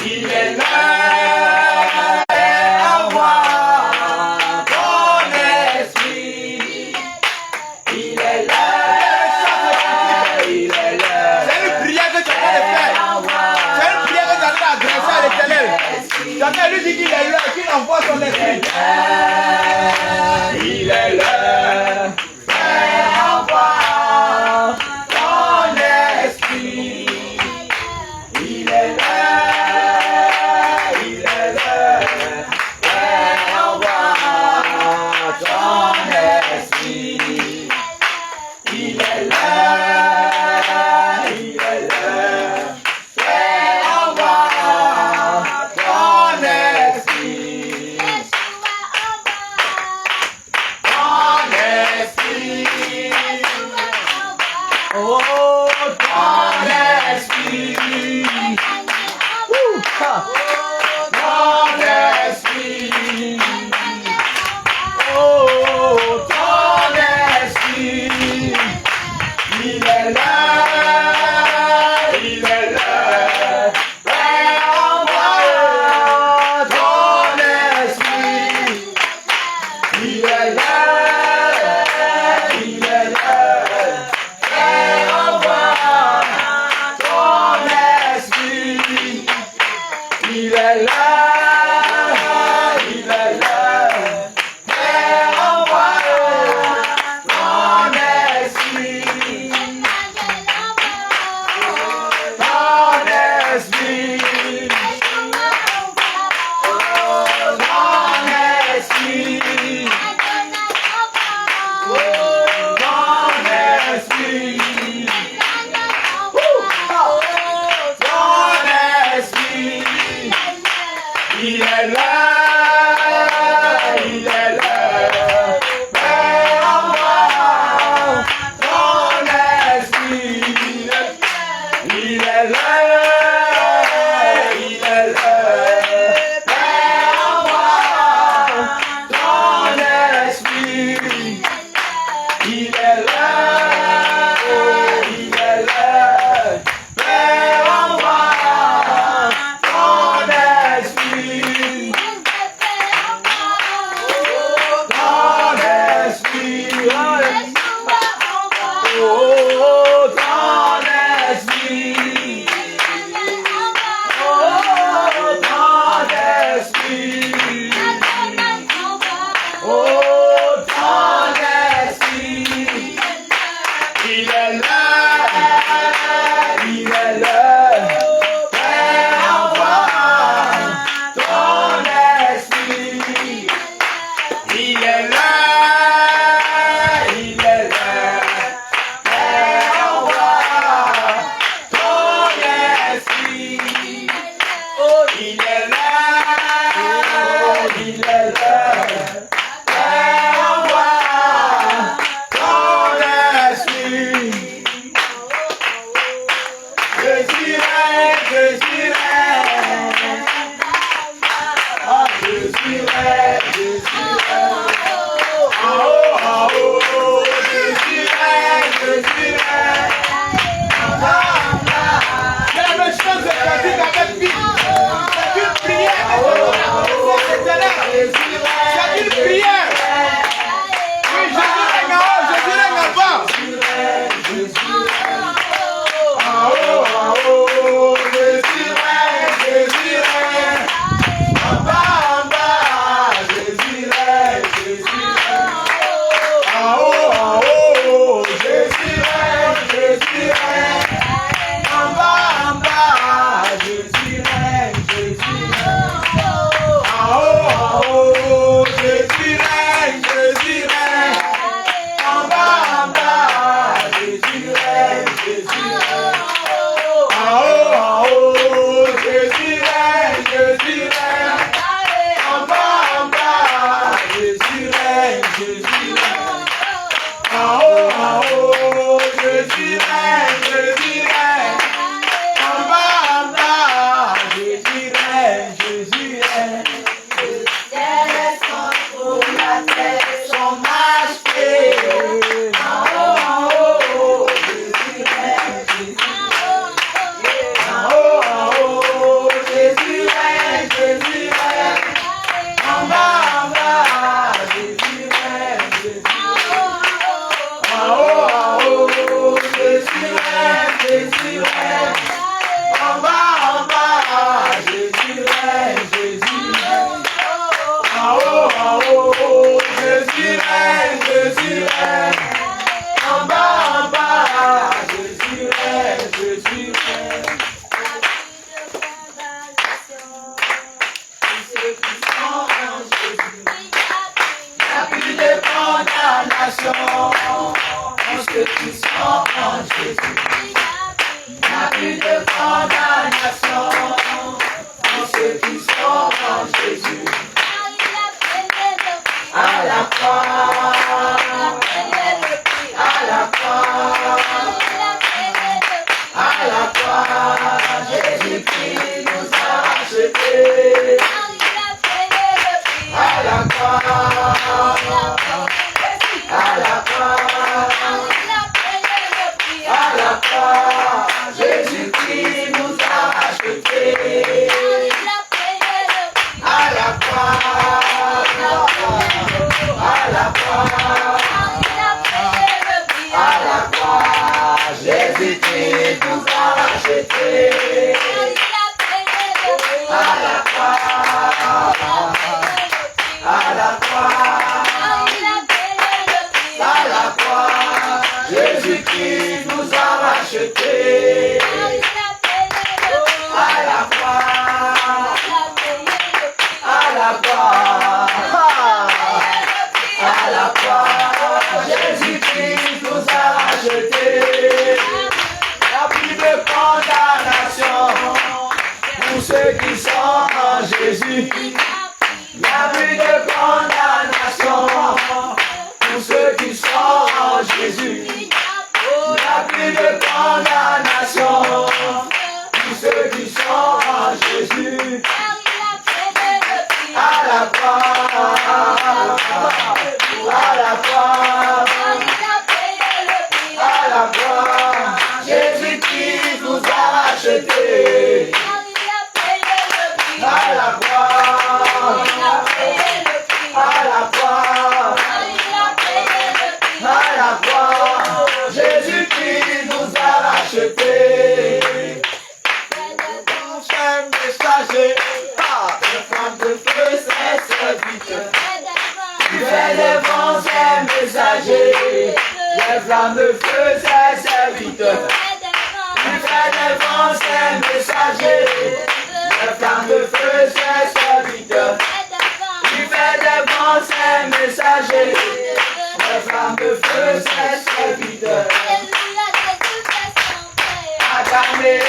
Il est là. Envoie ton esprit. Il est là. Il est là. C'est une prière que tu as de faire. C'est une prière que tu as adressée à l'Éternel. Chacun lui dit qu'il est là et qu'il envoie son esprit. Il est là. Envoie ton esprit. Il est là. Il est là. Envoie ton esprit. Il est là. Il est là. Envoie ton esprit. Ton esprit. Oh, ton esprit. Ton esprit. Oh, ton esprit. Il est là. Il est là. Envoie ton esprit. Il est là. Il est là. Envoie ton esprit. Il est là. Il est là. Envoie ton esprit. Ton esprit. Ton esprit. Ton esprit. Ton esprit. Il est là. Il est là. Envoie ton esprit. Il est là. Il est là. Envoie ton esprit. Il est là. Il est là. Envoie ton esprit. condamnation pour ceux qui sont en Jésus. Il n'y a plus de condamnation pour ceux qui sont en Jésus. À la croix, à la croix, à la croix, Jésus-Christ nous a rachetés. À la croix, à la croix, à la croix, Jésus-Christ nous a rachetés. À la croix, à la croix, à la croix, Jésus-Christ nous a rachetés. À la croix, à la croix, à la croix, Jésus-Christ nous a rachetés. À la croix, à la croix, à la croix, Jésus-Christ nous a rachetés. Il n'y a plus de condamnation pour ceux qui sont en Jésus. Il n'y a plus de condamnation pour ceux qui sont en Jésus. Il n'y a plus de condamnation pour ceux qui sont en Jésus. À la croix, à la croix, à la croix, Jésus-Christ nous a rachetés. À la croix, à la croix, à la croix, Jésus-Christ nous a rachetés. Cher messager, le flamme de feu, c'est serviteur. Tu fais des vents, c'est messager. Les flammes de feu, c'est serviteur. Tu fais des vents, c'est messager. Les flammes de feu, c'est serviteur. Tu fais des vents, c'est messager. Les flammes de feu, c'est serviteur. Acclamez.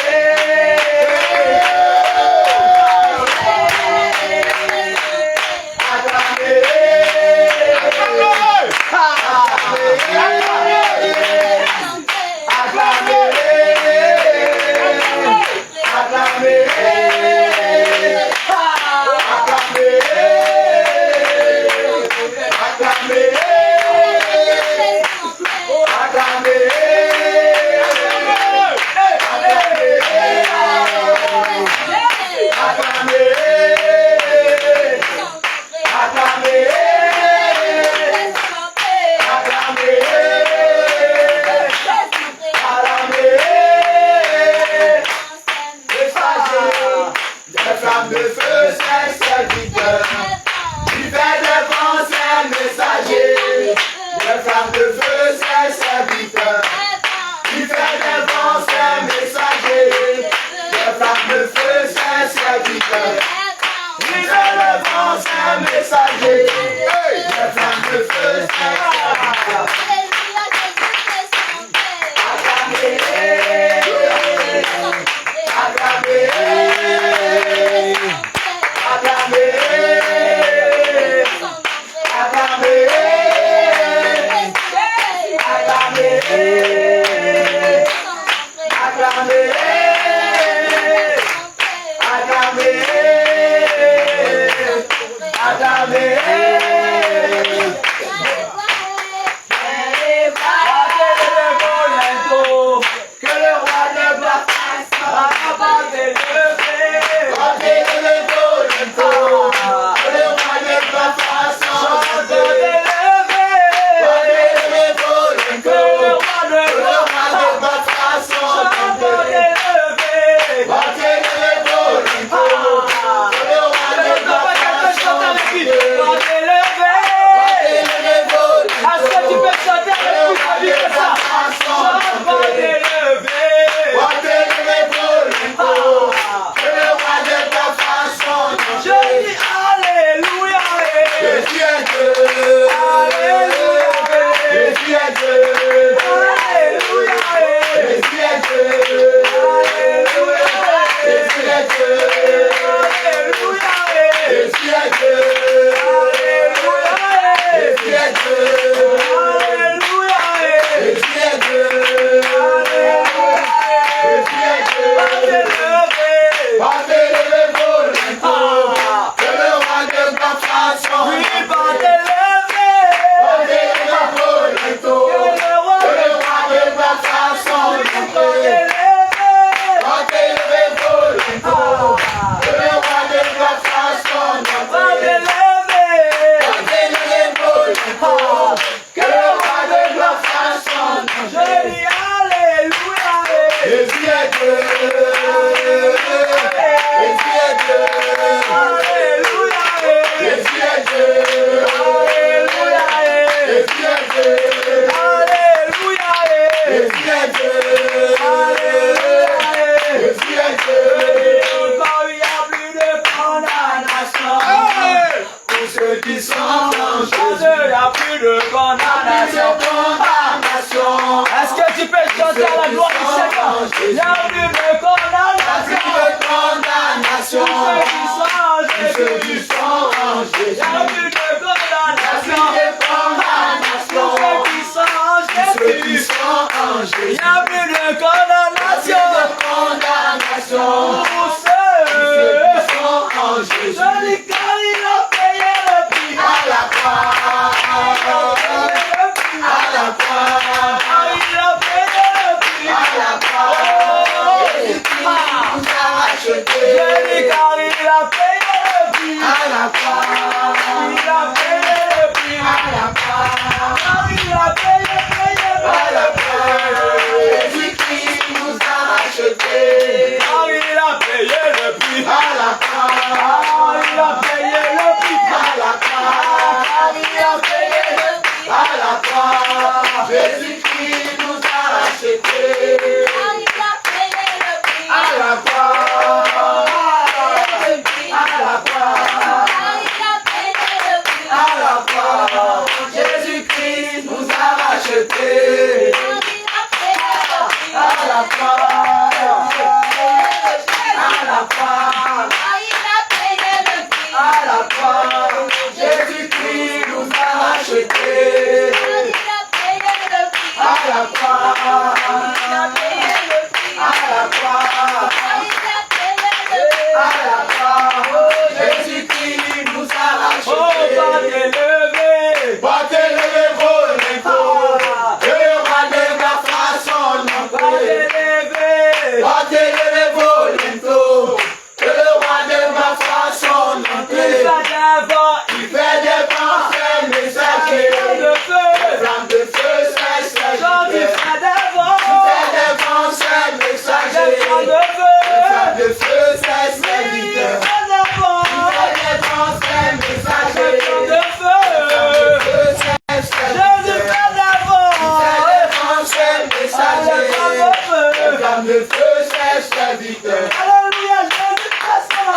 Vitória. de condamnation. Est-ce que tu peux chanter à la gloire du Seigneur? Il n'y a plus de condamnation. Tous ceux qui sont en Jésus. Il n'y a plus de condamnation. Tous ceux qui sont en Jésus. Il n'y a plus de condamnation. Pour ceux qui sont en Jésus. Je dis car il a payé le prix. À la croix. À la croix. Il a payé le prix. À la croix. Je dis car il a payé le prix. À la croix. Il a payé le prix. À la croix. Il a payé, à la croix. Jésus-Christ nous a rachetés. Car il a payé le prix. À la croix. Il a payé le prix. À la croix. Il a payé le prix. À la croix. Jésus-Christ nous a rachetés. À la croix. À la croix. À la croix. Jésus-Christ nous a rachetés. À la croix. À la croix. À la croix. Jésus-Christ nous a rachetés. À la croix. À la croix. À la croix. Jésus-Christ nous a rachetés. Oh, pas t'élever vos impôts. Que le roi de ma façon d'entrer. Pas t'élever vos impôts. Que le roi de ma façon d'entrer. Il fait des pensées messagers. Des flammes de feu, c'est serviteur. Il fait des pensées messagers. Des flammes de feu, c'est serviteur. Il fait des pensées messagers. Des flammes de feu, c'est serviteur. Il fait des pensées messagers. Des flammes de feu, c'est serviteur. Alléluia, Jésus passe en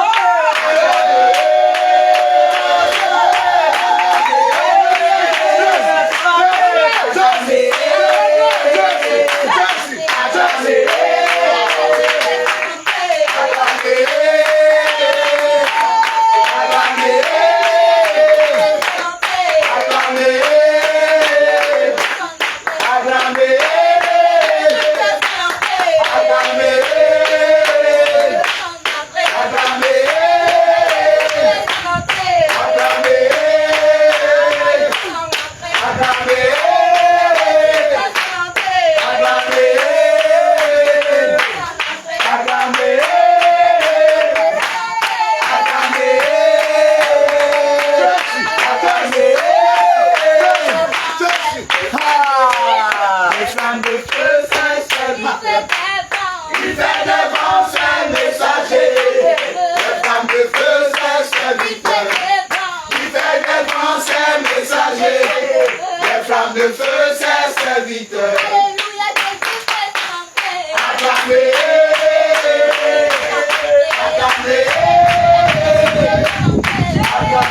de feu, c'est serviteur. Alléluia, Jésus fait chanter. Acclamez, acclamez, acclamez, acclamez,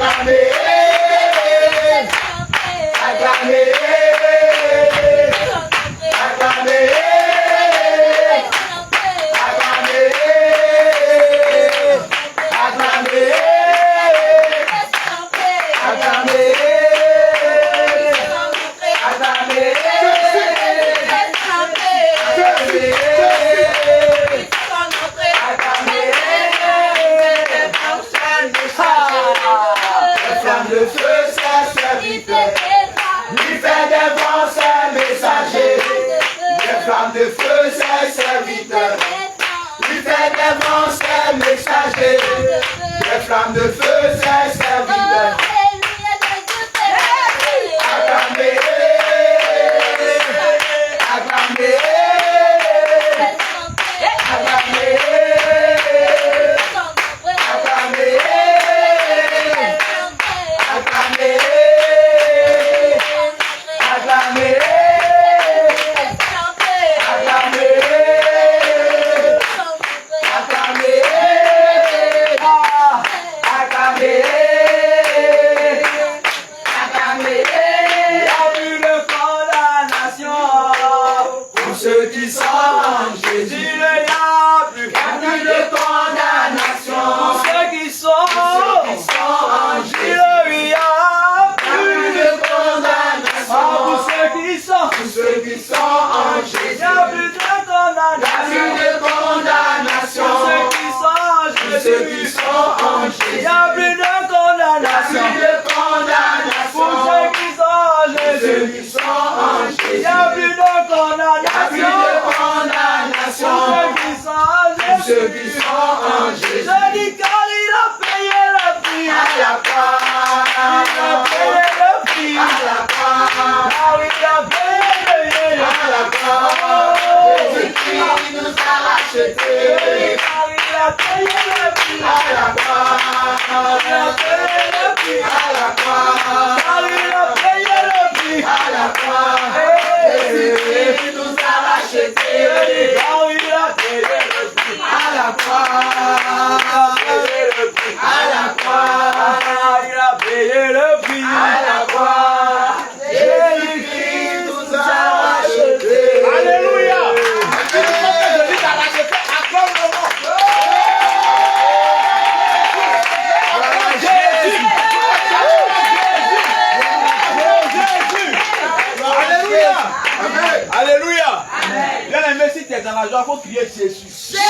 acclamez, acclamez, acclamez, acclamez. De feu, c'est serviteur. Il fait des vents, c'est messager. Les flammes de feu, c'est serviteur. Acclamez, acclamez, acclamez, acclamez, acclamez, acclamez. en Jésus. Il n'y a plus de condamnation. Ceux qui sont en Jésus. Il n'y a plus de condamnation. Pour ceux qui sont en Jésus. Il n'y a plus de condamnation. Pour ceux qui sont en Jésus. Je dis car il a payé le prix. Il a payé le prix. Car il a payé le Jésus-Christ nous a rachetés. Car il a payé le prix. À la croix. Il a payé le prix. À la croix. Car il a payé le prix. À la croix. Jésus-Christ nous a rachetés. Car il a payé le prix. À la croix. À la croix. Il a payé le prix. À la croix. Jésus-Christ nous a rachetés. Alléluia. Alléluia. Bien aimé, si tu es dans la joie, il faut crier Jésus. Jésus.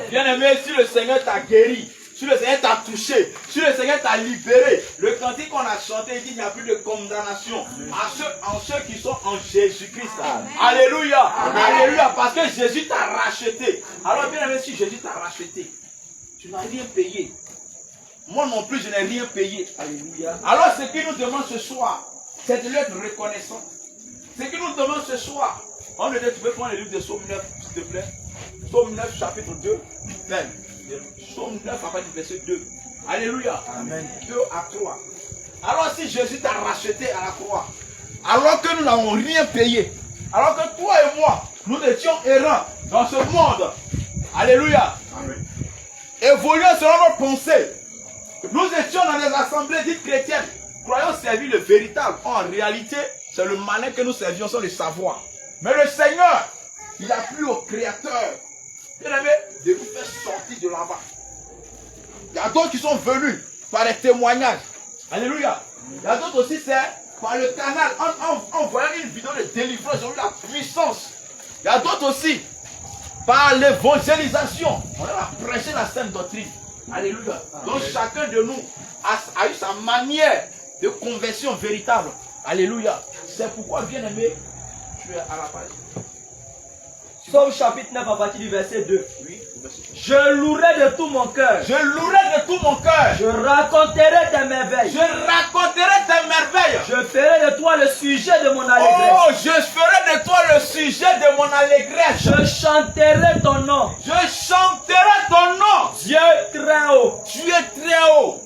Bien aimé, si le Seigneur t'a guéri, si le Seigneur t'a touché, si le Seigneur t'a libéré, le cantique qu'on a chanté, il dit qu'il n'y a plus de condamnation en ceux qui sont en Jésus-Christ. Alléluia. Alléluia. Parce que Jésus t'a racheté. Alors bien aimé, si Jésus t'a racheté, tu n'as rien payé. Moi non plus, je n'ai rien payé. Alléluia. Alors ce qu'il nous demande ce soir, c'est de lui être reconnaissant. Ce qu'il nous demande ce soir, on le dit, tu peux prendre le livre de Psaume 9, s'il te plaît. Psaume 9, chapitre 2. Psaume 9, à partir du verset 2. Alléluia. Amen. 2 à 3. Alors si Jésus t'a racheté à la croix, alors que nous n'avons rien payé, alors que toi et moi, nous étions errants dans ce monde. Alléluia. Amen. Évoluant selon nos pensées, nous étions dans des assemblées dites chrétiennes, croyant servir le véritable. En réalité, c'est le malin que nous servions sans le savoir. Mais le Seigneur, il a plu au Créateur, bien aimé, de nous faire sortir de là-bas. Il y a d'autres qui sont venus par les témoignages. Alléluia. Il y a d'autres aussi, c'est par le canal, en voyant une vidéo de délivrance, ils ont eu la puissance. Il y a d'autres aussi par l'évangélisation. On a prêché la sainte doctrine. Alléluia. Donc chacun de nous a eu sa manière de conversion véritable. Alléluia. C'est pourquoi, bien aimé, tu es à la page. Psaume chapitre 9 à partir du verset 2. Oui, Je louerai de tout mon cœur. Je louerai de tout mon cœur. Je raconterai tes merveilles. Je raconterai tes merveilles. Je ferai de toi le sujet de mon allégresse. Oh, je ferai de toi le sujet de mon allégresse. Je chanterai ton nom. Je chanterai ton nom. Dieu très haut. Tu es très haut.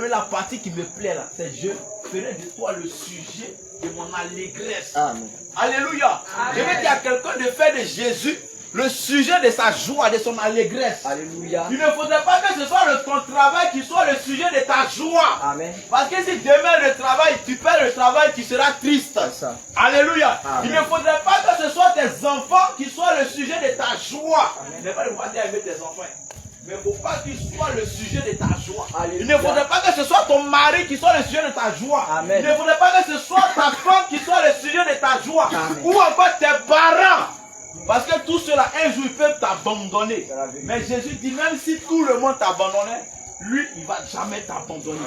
La partie qui me plaît là, c'est je ferai de toi le sujet de mon allégresse. Amen. Alléluia. Je veux dire à quelqu'un de faire de Jésus le sujet de sa joie, de son allégresse. Alléluia. Il ne faudrait pas que ce soit ton travail qui soit le sujet de ta joie. Amen. Parce que si demain le travail, tu perds le travail, tu seras triste. C'est ça. Alléluia. Amen. Il ne faudrait pas que ce soit tes enfants qui soient le sujet de ta joie. Il n'est pas de pouvoir aimer tes enfants. Mais il ne faut pas qu'ils soient le sujet de ta joie. Alléluia. Il ne faudrait pas que ce soit ton mari qui soit le sujet de ta joie. Amen. Il ne faudrait pas que ce soit ta femme qui soit le sujet de ta joie. Amen. Ou encore tes parents. Parce que tout cela, un jour, ils peuvent t'abandonner. Mais Jésus dit, même si tout le monde t'abandonnait, lui, il ne va jamais t'abandonner.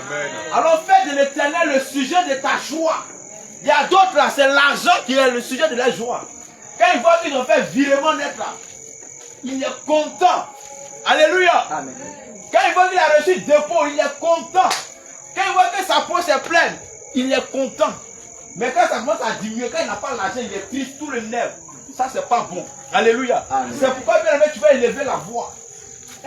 Alors fais de l'Éternel le sujet de ta joie. Il y a d'autres là, c'est l'argent qui est le sujet de la joie. Quand ils voient qu'ils ont fait virement net là, il est content. Alléluia. Amen. Quand il voit qu'il a reçu dépôt, il est content. Quand il voit que sa poche est pleine, il est content. Mais quand ça commence à diminuer, quand il n'a pas l'argent, il est triste, tout le nerf. Ça, c'est pas bon. Alléluia. C'est pourquoi, bien aimé, tu vas élever la voix.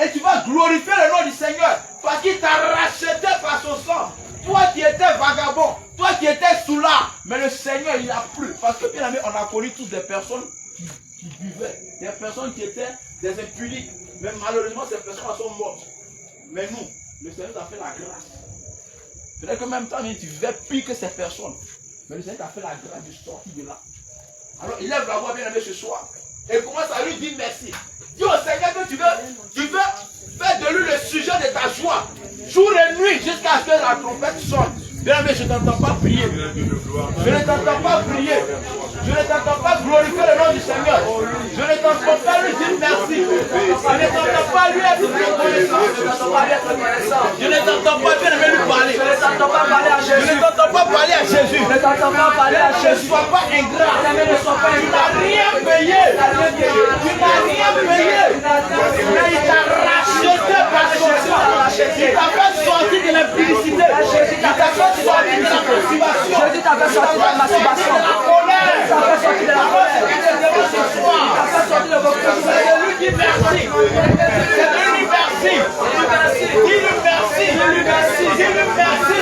Et tu vas glorifier le nom du Seigneur. Parce qu'il t'a racheté par son sang. Toi qui étais vagabond, toi qui étais soulard. Mais le Seigneur, il a plu. Parce que, bien aimé, on a connu tous des personnes qui buvaient. Des personnes qui étaient des impudiques. Mais malheureusement, ces personnes sont mortes. Mais nous, le Seigneur t'a fait la grâce. Peut-être que même temps, tu vivais pire que ces personnes. Mais le Seigneur t'a fait la grâce de sortir de là. Alors, il lève la voix, bien aimé, ce soir. Et commence à lui dire merci. Dis au Seigneur que tu veux faire de lui le sujet de ta joie. Jour et nuit, jusqu'à ce que la trompette sonne. Bien aimé, je ne t'entends pas prier. Je ne t'entends pas prier. Je ne t'entends pas glorifier le nom du Seigneur. Je ne t'entends pas lui dire merci. Je ne t'entends pas lui être reconnaissant. Je ne t'entends pas bien aimé lui parler. Je ne t'entends pas parler à Je Jésus. ne t'entends pas parler à Jésus. Je ne t'entends pas parler à Ne Jésus. sois pas ingrat. Ne sois pas Tu n'as rien payé. Tu n'as rien payé. Mais il t'a racheté par son sang. Il t'a fait sortir de l'impudicité. Il t'a fait sortir de la consommation. Jésus t'a fait sortir de la masturbation. De la colère. Il t'a fait sortir de la colère. Ce soir. Il t'a fait sortir de vos C'est de lui qui merci. C'est de lui merci. Dis-lui merci. Dis-lui merci. Dis-lui merci.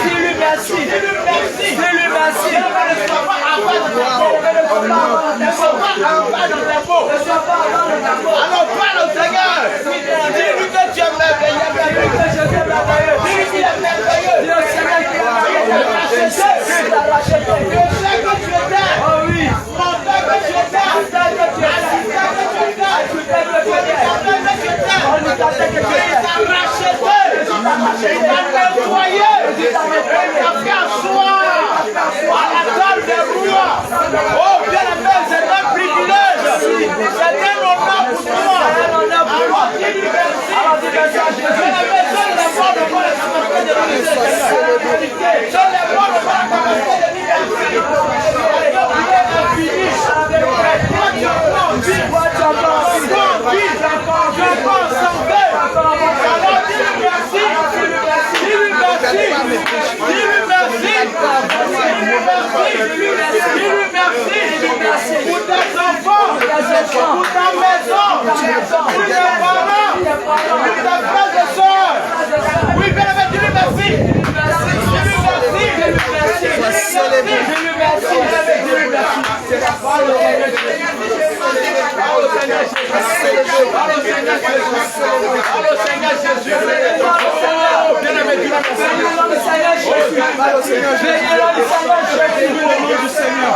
Dis-lui merci. Dis-lui merci. Dis-lui merci. Ne sois pas en bas dans ta peau. Ne sois pas en bas dans ta peau. Ne sois pas avant de ta peau. Alors parle au Seigneur. Dis-lui que tu es merveilleux. Dis-lui que je t'aime merveilleux. Dis-lui qu'il est merveilleux. Dis au Seigneur qu'il est Il merveilleux. t'a racheté. Il t'a racheté. Je sais que tu étais. Oh oui. Mon père que tu étais. Assistant que tu es. Assistant que tu étais. Assistant que tu es. Handicapé que tu étais. Handicapé que tu Il es. t'a racheté. Il t'a nettoyé. Il t'a fait asseoir à la table des rois. Oh bien aimé, c'est un privilège. C'est un honneur pour toi. Alors dis-lui merci. Bien aimé, donne les mots de moi la capacité de lui dire Seigneur. Donne les mots de moi la capacité de lui dire merci. Et que tu es infini. Et toi tu as encore envie. Tu as encore envie. Tu as encore santé. Alors dis-lui merci. Dis-lui merci. Dis-lui merci. Dis-lui merci. Pour tes enfants. Pour ta maison. Pour tes parents. Pour tes frères et sœurs. Oui, bien aimé, dis-lui merci. Dis-lui merci. Dis-lui merci. Dis-lui merci. Parle au Seigneur Jésus. Parle au Seigneur Jésus. Parle au Seigneur Jésus. Parle au Seigneur Jésus. Oh, bien aimé, dis-lui merci. Parle au Seigneur Jésus. Parle au Seigneur Jésus. Parle au Seigneur Jésus. Dis-lui le nom du Seigneur.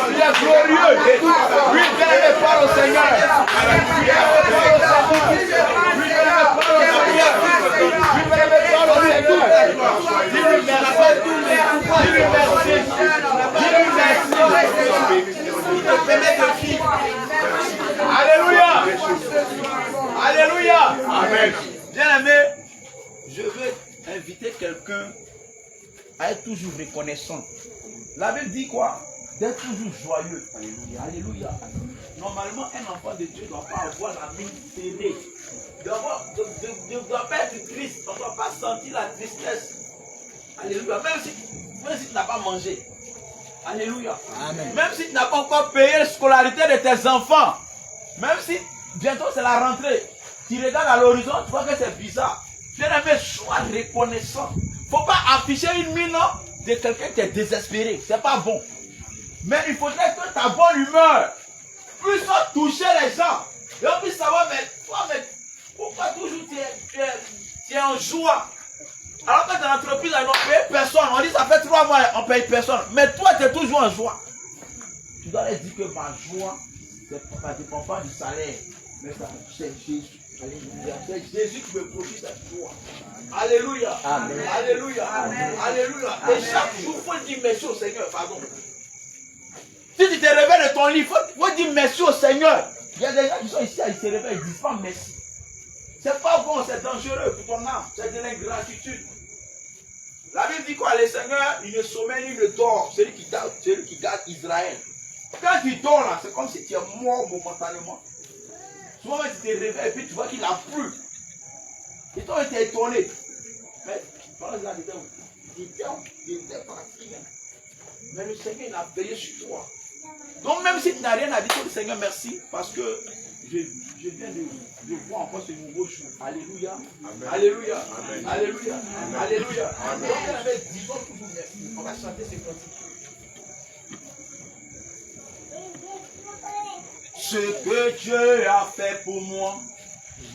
Il est glorieux. Oui, bien aimé, parle au Seigneur. Dis-lui merci. Dis-lui merci. Dis-lui merci. Il te permet de vivre. Alléluia. Alléluia. Amen. Bien aimé, je veux inviter quelqu'un à être toujours reconnaissant. La Bible dit quoi? d'être toujours joyeux. Alléluia. Alléluia. Normalement, un enfant de Dieu ne doit pas avoir la mine serrée. Ne doit pas être triste. On ne doit pas sentir la tristesse. Alléluia. Même si tu n'as pas mangé. Alléluia. Amen. Même si tu n'as pas encore payé la scolarité de tes enfants. Même si bientôt c'est la rentrée. Tu regardes à l'horizon, tu vois que c'est bizarre. Bien-aimé, sois reconnaissant. Il ne faut pas afficher une mine de quelqu'un qui est désespéré. Ce n'est pas bon. Mais il faudrait que ta bonne humeur puisse toucher les gens. Et on puisse savoir, mais toi, pourquoi toujours tu es en joie? Alors que dans l'entreprise, on ne paye personne. On dit ça fait 3 mois, on ne paye personne. Mais toi, tu es toujours en joie. Tu dois leur dire que ma joie, ça ne dépend pas du salaire. Mais c'est Jésus. Alléluia. C'est Jésus qui me produit cette joie. Alléluia. Amen. Alléluia. Amen. Alléluia. Et chaque jour, il faut dire merci au Seigneur. Pardon. Si tu te réveilles de ton lit, il faut dire merci au Seigneur. Il y a des gens qui sont ici, ils se réveillent, ils ne disent pas merci. C'est pas bon, c'est dangereux pour ton âme. C'est de l'ingratitude. La Bible dit quoi? Le Seigneur, il ne sommeille ni ne dort. Celui qui garde Israël. Quand tu dors là, c'est comme si tu es mort momentanément. Souvent, tu te réveilles et puis tu vois qu'il a plu. Et toi, tu es étonné. Mais pendant ce temps, il était parti. Mais le Seigneur, il a veillé sur toi. Donc, même si tu n'as rien à dire, le Seigneur, merci. Parce que je viens de voir encore ce nouveau jour. Alléluia. Amen. Alléluia. Amen. Alléluia. Amen. Alléluia. Amen. Donc, disons toujours merci. On va chanter ces cantiques. Ce que Dieu a fait pour moi,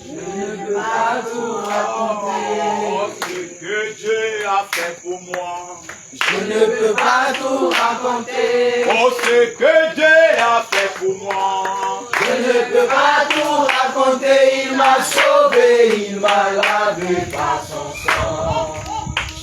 je ne peux pas tout raconter. Oh, ce que Dieu a fait pour moi, je ne peux pas tout raconter. Oh, ce que Dieu a fait pour moi, je ne peux pas tout raconter. Il m'a sauvé, il m'a lavé par son sang.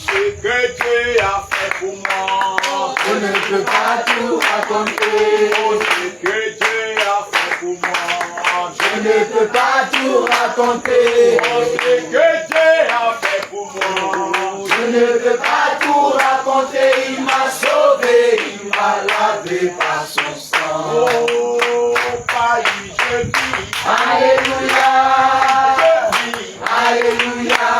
Ce que Dieu a fait pour moi, je ne peux pas tout raconter. Oh, ce que Dieu a fait pour moi, je ne peux pas tout raconter. Oh, ce que Dieu a fait pour moi, je ne peux pas tout raconter. Il m'a sauvé, il m'a lavé par son sang. Oh, Paris, je vis. Alléluia. Je vis. Alléluia.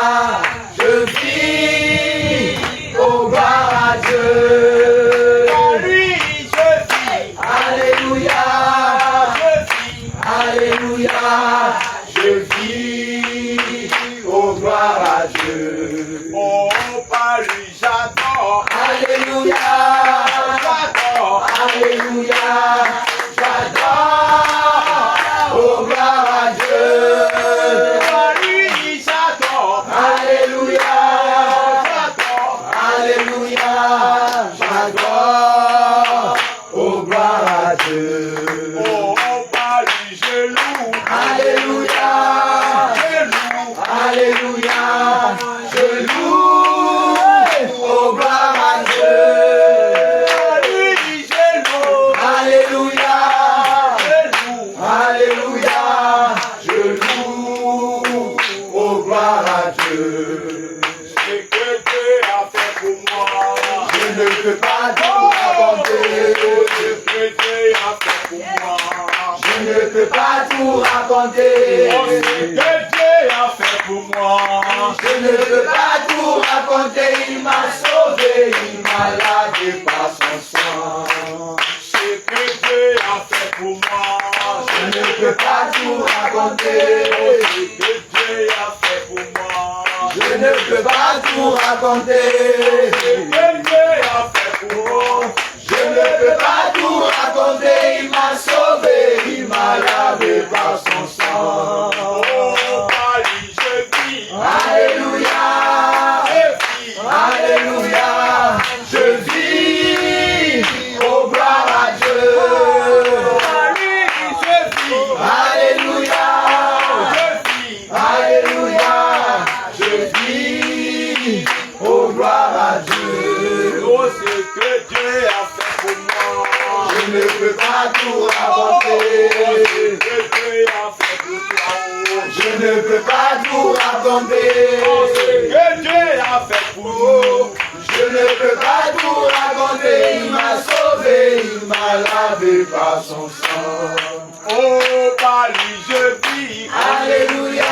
Je vis. Oh, gloire à Dieu. Paris, je vis. Alléluia. Alléluia, je vis, oh gloire à Dieu. Oh Paris, j'adore. Alléluia, j'adore. Alléluia, j'adore. Oh gloire à Dieu. Paris, j'adore. Alléluia, j'adore. Alléluia, j'adore. Oh gloire à Dieu. Alléluia, je loue, Alléluia, je loue, oh gloire à Dieu. Oui, je loue, Alléluia, je loue, Alléluia, je loue, oh gloire à Dieu. Ce que Dieu a fait pour moi, je ne peux pas tout raconter. Ce que Dieu a fait pour moi, je ne peux pas tout raconter. Oh, ce que Dieu a fait pour moi, je ne peux pas tout raconter. Il m'a sauvé, il m'a lavé par son sang. Ce que Dieu a fait pour moi, je ne peux pas tout raconter. Oh, ce que Dieu a fait pour moi, je ne peux pas tout raconter. Ce que Dieu a fait pour moi, je ne peux pas tout raconter. Il m'a sauvé, il m'a lavé par son sang. Oh, Paris, je vis. Alléluia, je vis. Alléluia, je vis. Oh, gloire à Dieu. Paris, je vis. Alléluia, je vis. Alléluia, je vis. Oh, gloire à Dieu. Oh, ce que Dieu a fait pour moi, je ne peux pas tout raconter. Je ne peux pas tout raconter. Ce que Dieu a fait pour nous, je ne peux pas tout raconter. Il m'a sauvé, il m'a lavé par son sang. Oh, par lui je vis. Alléluia.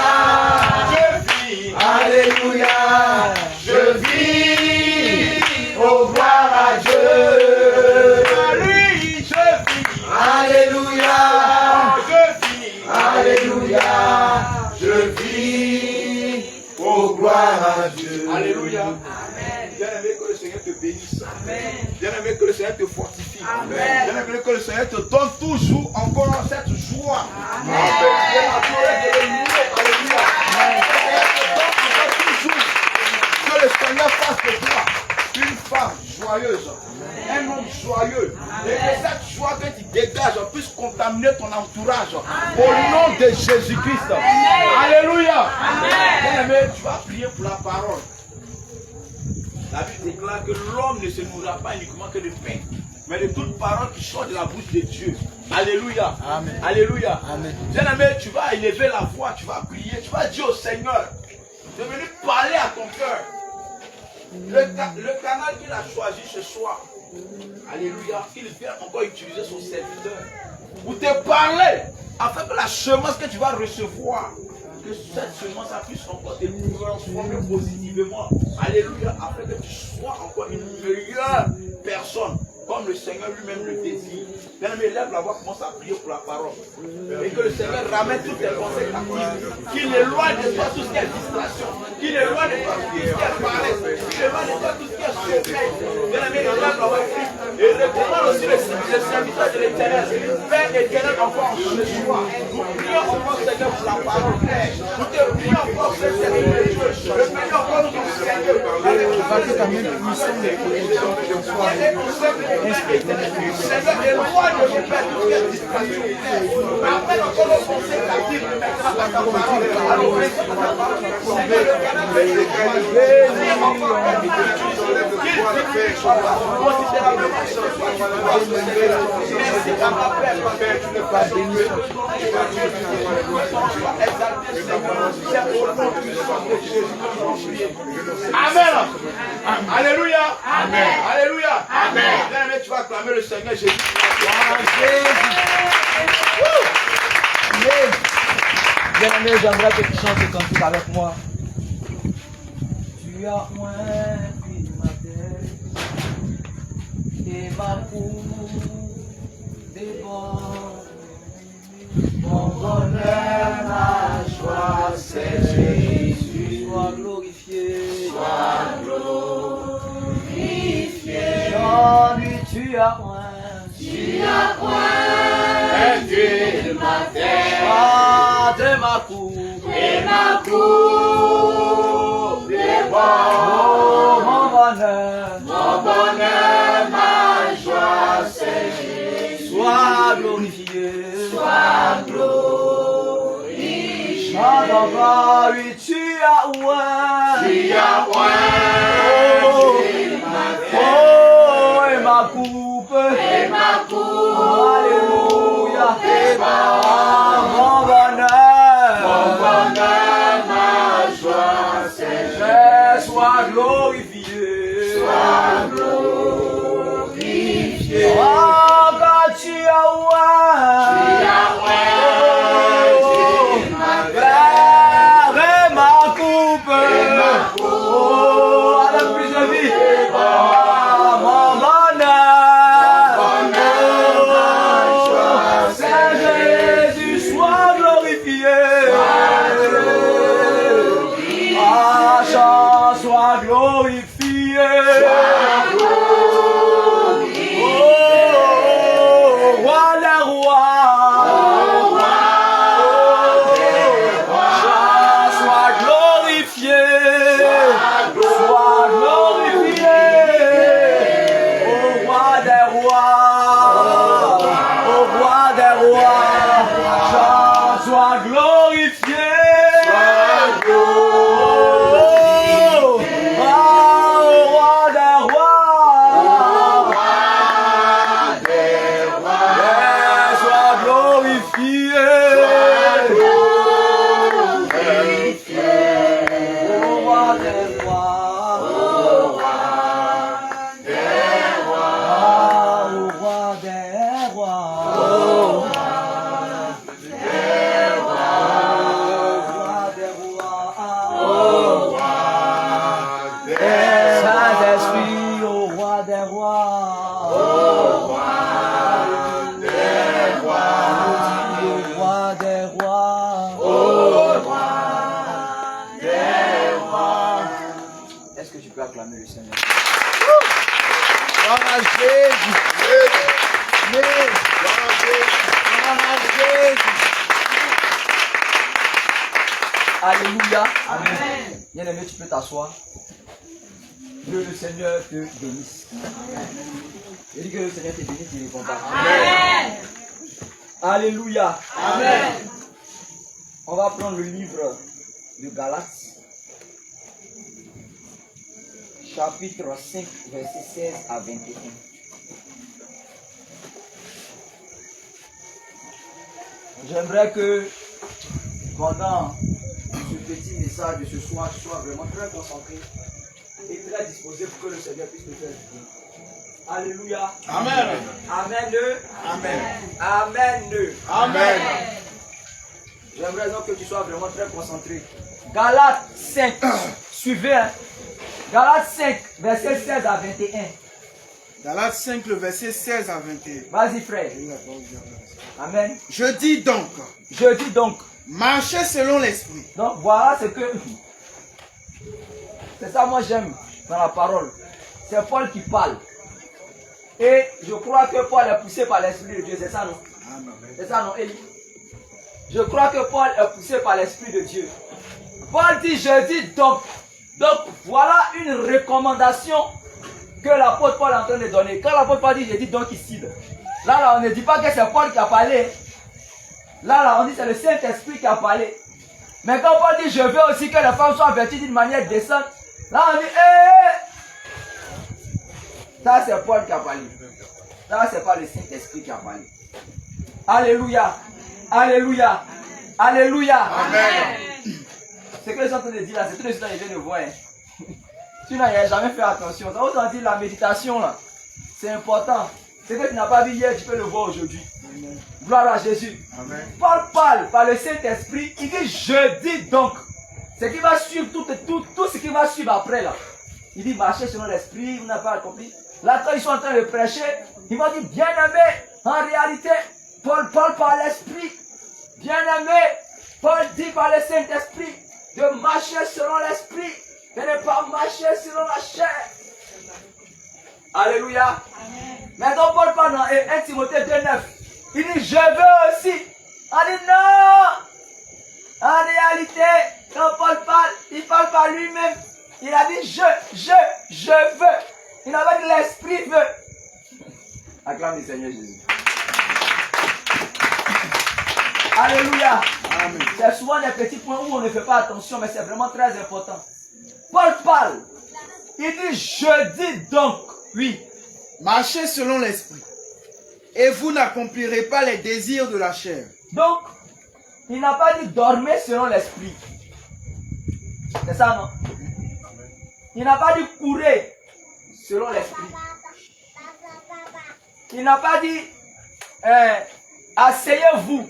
Je vis. Alléluia. Je vis. Oh, gloire à Dieu. Par lui je vis. Alléluia. Je vis. Alléluia. Je vis. Oh, gloire à Dieu. Alléluia. Bien-aimé, que le Seigneur te bénisse. Bien-aimé, que le Seigneur te fortifie. Bien-aimé, que le Seigneur te donne toujours encore cette joie. Alléluia. Que le Seigneur fasse de toi une femme joyeuse, un homme joyeux, et que cette joie que tu dégages puisse contaminer ton entourage au nom de Jésus-Christ. Alléluia. Bien-aimé, tu vas prier pour la parole. La Bible déclare que l'homme ne se nourrira pas uniquement que de pain, mais de toute parole qui sort de la bouche de Dieu. Alléluia. Amen. Alléluia. Amen. Bien-aimé, tu vas élever la voix, tu vas prier, tu vas dire au Seigneur de venir parler à ton cœur. Le canal qu'il a choisi ce soir, alléluia, qu'il vient encore utiliser son serviteur pour te parler, afin que la semence que tu vas recevoir, que cette semence puisse encore te transformer positivement. Alléluia, afin que tu sois encore une meilleure personne, comme le Seigneur lui-même le désire. Bien-aimé, lève la voix, commence à prier pour la parole. Et que le Seigneur ramène toutes tes pensées captives. Qu'il éloigne de toi tout ce qui est distraction. Qu'il éloigne de toi tout ce qui est paresse. Qu'il éloigne de toi tout ce qui est secret. Bien-aimé, lève la voix. Et recommande aussi le serviteur de l'Éternel. Père éternel, encore ce soir. Nous prions encore, Seigneur, pour la parole. Nous te prions encore, Seigneur, de Dieu. Le Père encore nous Seigneur. Seigneur, éloigne de nous, Père, tout ce qui est distraction. Appelle encore nos pensées captives. Maintenant, par ta parole. Alors, ta parole. Seigneur, le canal de Dieu. Encore, Père, qu'il considérablement. Merci à ma Père, tu ne pas béni. Amen. Alléluia. Amen. Alléluia. Amen. Bien-aimé, tu vas acclamer le Seigneur Jésus. Bien-aimé, j'aimerais que tu chantes ce cantique avec moi. Tu as moins pris ma tête et ma peau déborde. Mon bonheur, ma joie, c'est Jésus. Sois glorifié. Sois glorifié. Jean-Louis, tu as moins. Tu as moins pris ma tête. Ah, de ma coupe. Et ma coupe déborde. Oh, mon bonheur, ma joie, c'est Jésus. Sois glorifié. Sois glorifié. Ah, papa, oui, tu as moins. Tu as moins. Oh, et ma coupe. Et ma coupe. Alléluia. Et mon bonheur, ma joie, c'est Jésus. Sois glorifié. Sois glorifié. Oh, quand tu as oué. Tu as oué. Vers ma coupe. Et ma coupe. Oh, à la plus de vie. Mon bonheur, ma joie, c'est Jésus. Sois glorifié. Ma chance soit glorifiée. Oh, roi des rois. Chance soit glorifié. Sois glorifié. Au roi des rois. Au roi des rois. Chance soit glorifié. Roi le Seigneur. Gloire à Jésus. Gloire à Jésus. Alléluia. Amen. Bien-aimé, tu peux t'asseoir. Que le Seigneur te bénisse. Je dis que le Seigneur te bénisse, il répond pas. Amen. Alléluia. Amen. On va prendre le livre de Galates, chapitre 5, verset 16 à 21. J'aimerais que pendant ce petit message de ce soir, tu sois vraiment très concentré et très disposé pour que le Seigneur puisse te faire du bien. Alléluia. Amen. Amen. Amen. Amen. Amen. J'aimerais donc que tu sois vraiment très concentré. Galates 5, suivez. Hein. Galates 5, verset 16 à 21. Galates 5, le verset 16 à 21. Vas-y frère. Amen. Je dis donc, Marchez selon l'esprit. Donc voilà ce que... C'est ça moi j'aime dans la parole. C'est Paul qui parle. Et je crois que Paul est poussé par l'Esprit de Dieu. C'est ça non? C'est ça non Élie? Je crois que Paul est poussé par l'Esprit de Dieu. Paul dit, je dis donc. Donc voilà une recommandation que l'apôtre Paul est en train de donner. Quand l'apôtre Paul dit, je dis donc ici. Là, on ne dit pas que c'est Paul qui a parlé. Là, on dit que c'est le Saint-Esprit qui a parlé. Mais quand Paul dit, je veux aussi que les femmes soient vêtues d'une manière décente. Là, on dit, ça c'est Paul qui a parlé. Ça c'est pas le Saint-Esprit qui a parlé. Alléluia. Alléluia. Alléluia. Amen. Ce que je suis en train de dire là, c'est tout ce que je viens de voir. Tu n'as jamais fait attention. Ça vous dit la méditation là. C'est important. Ce que tu n'as pas vu hier, tu peux le voir aujourd'hui. Gloire à Jésus. Amen. Paul parle par le Saint-Esprit. Il dit, je dis donc. Ce qui va suivre, tout ce qui va suivre après là. Il dit, marchez selon l'Esprit, vous n'avez pas compris. Là, quand ils sont en train de prêcher, ils vont dire, bien-aimé, en réalité, Paul parle par l'Esprit. Bien-aimé, Paul dit par le Saint-Esprit de marcher selon l'Esprit et ne pas marcher selon la chair. Alléluia. Mais quand Paul parle dans 1 Timothée 2,9, il dit, je veux aussi. On dit non. En réalité, quand Paul parle, il parle par lui-même. Il a dit, je veux. Il n'a pas dit l'Esprit veut. Acclame le Seigneur Jésus. Alléluia. Amen. C'est souvent des petits points où on ne fait pas attention, mais c'est vraiment très important. Paul parle. Il dit, je dis donc, oui. Marchez selon l'esprit, et vous n'accomplirez pas les désirs de la chair. Donc, il n'a pas dit dormez selon l'esprit. C'est ça, non? Il n'a pas dit courez selon l'esprit. Il n'a pas dit asseyez-vous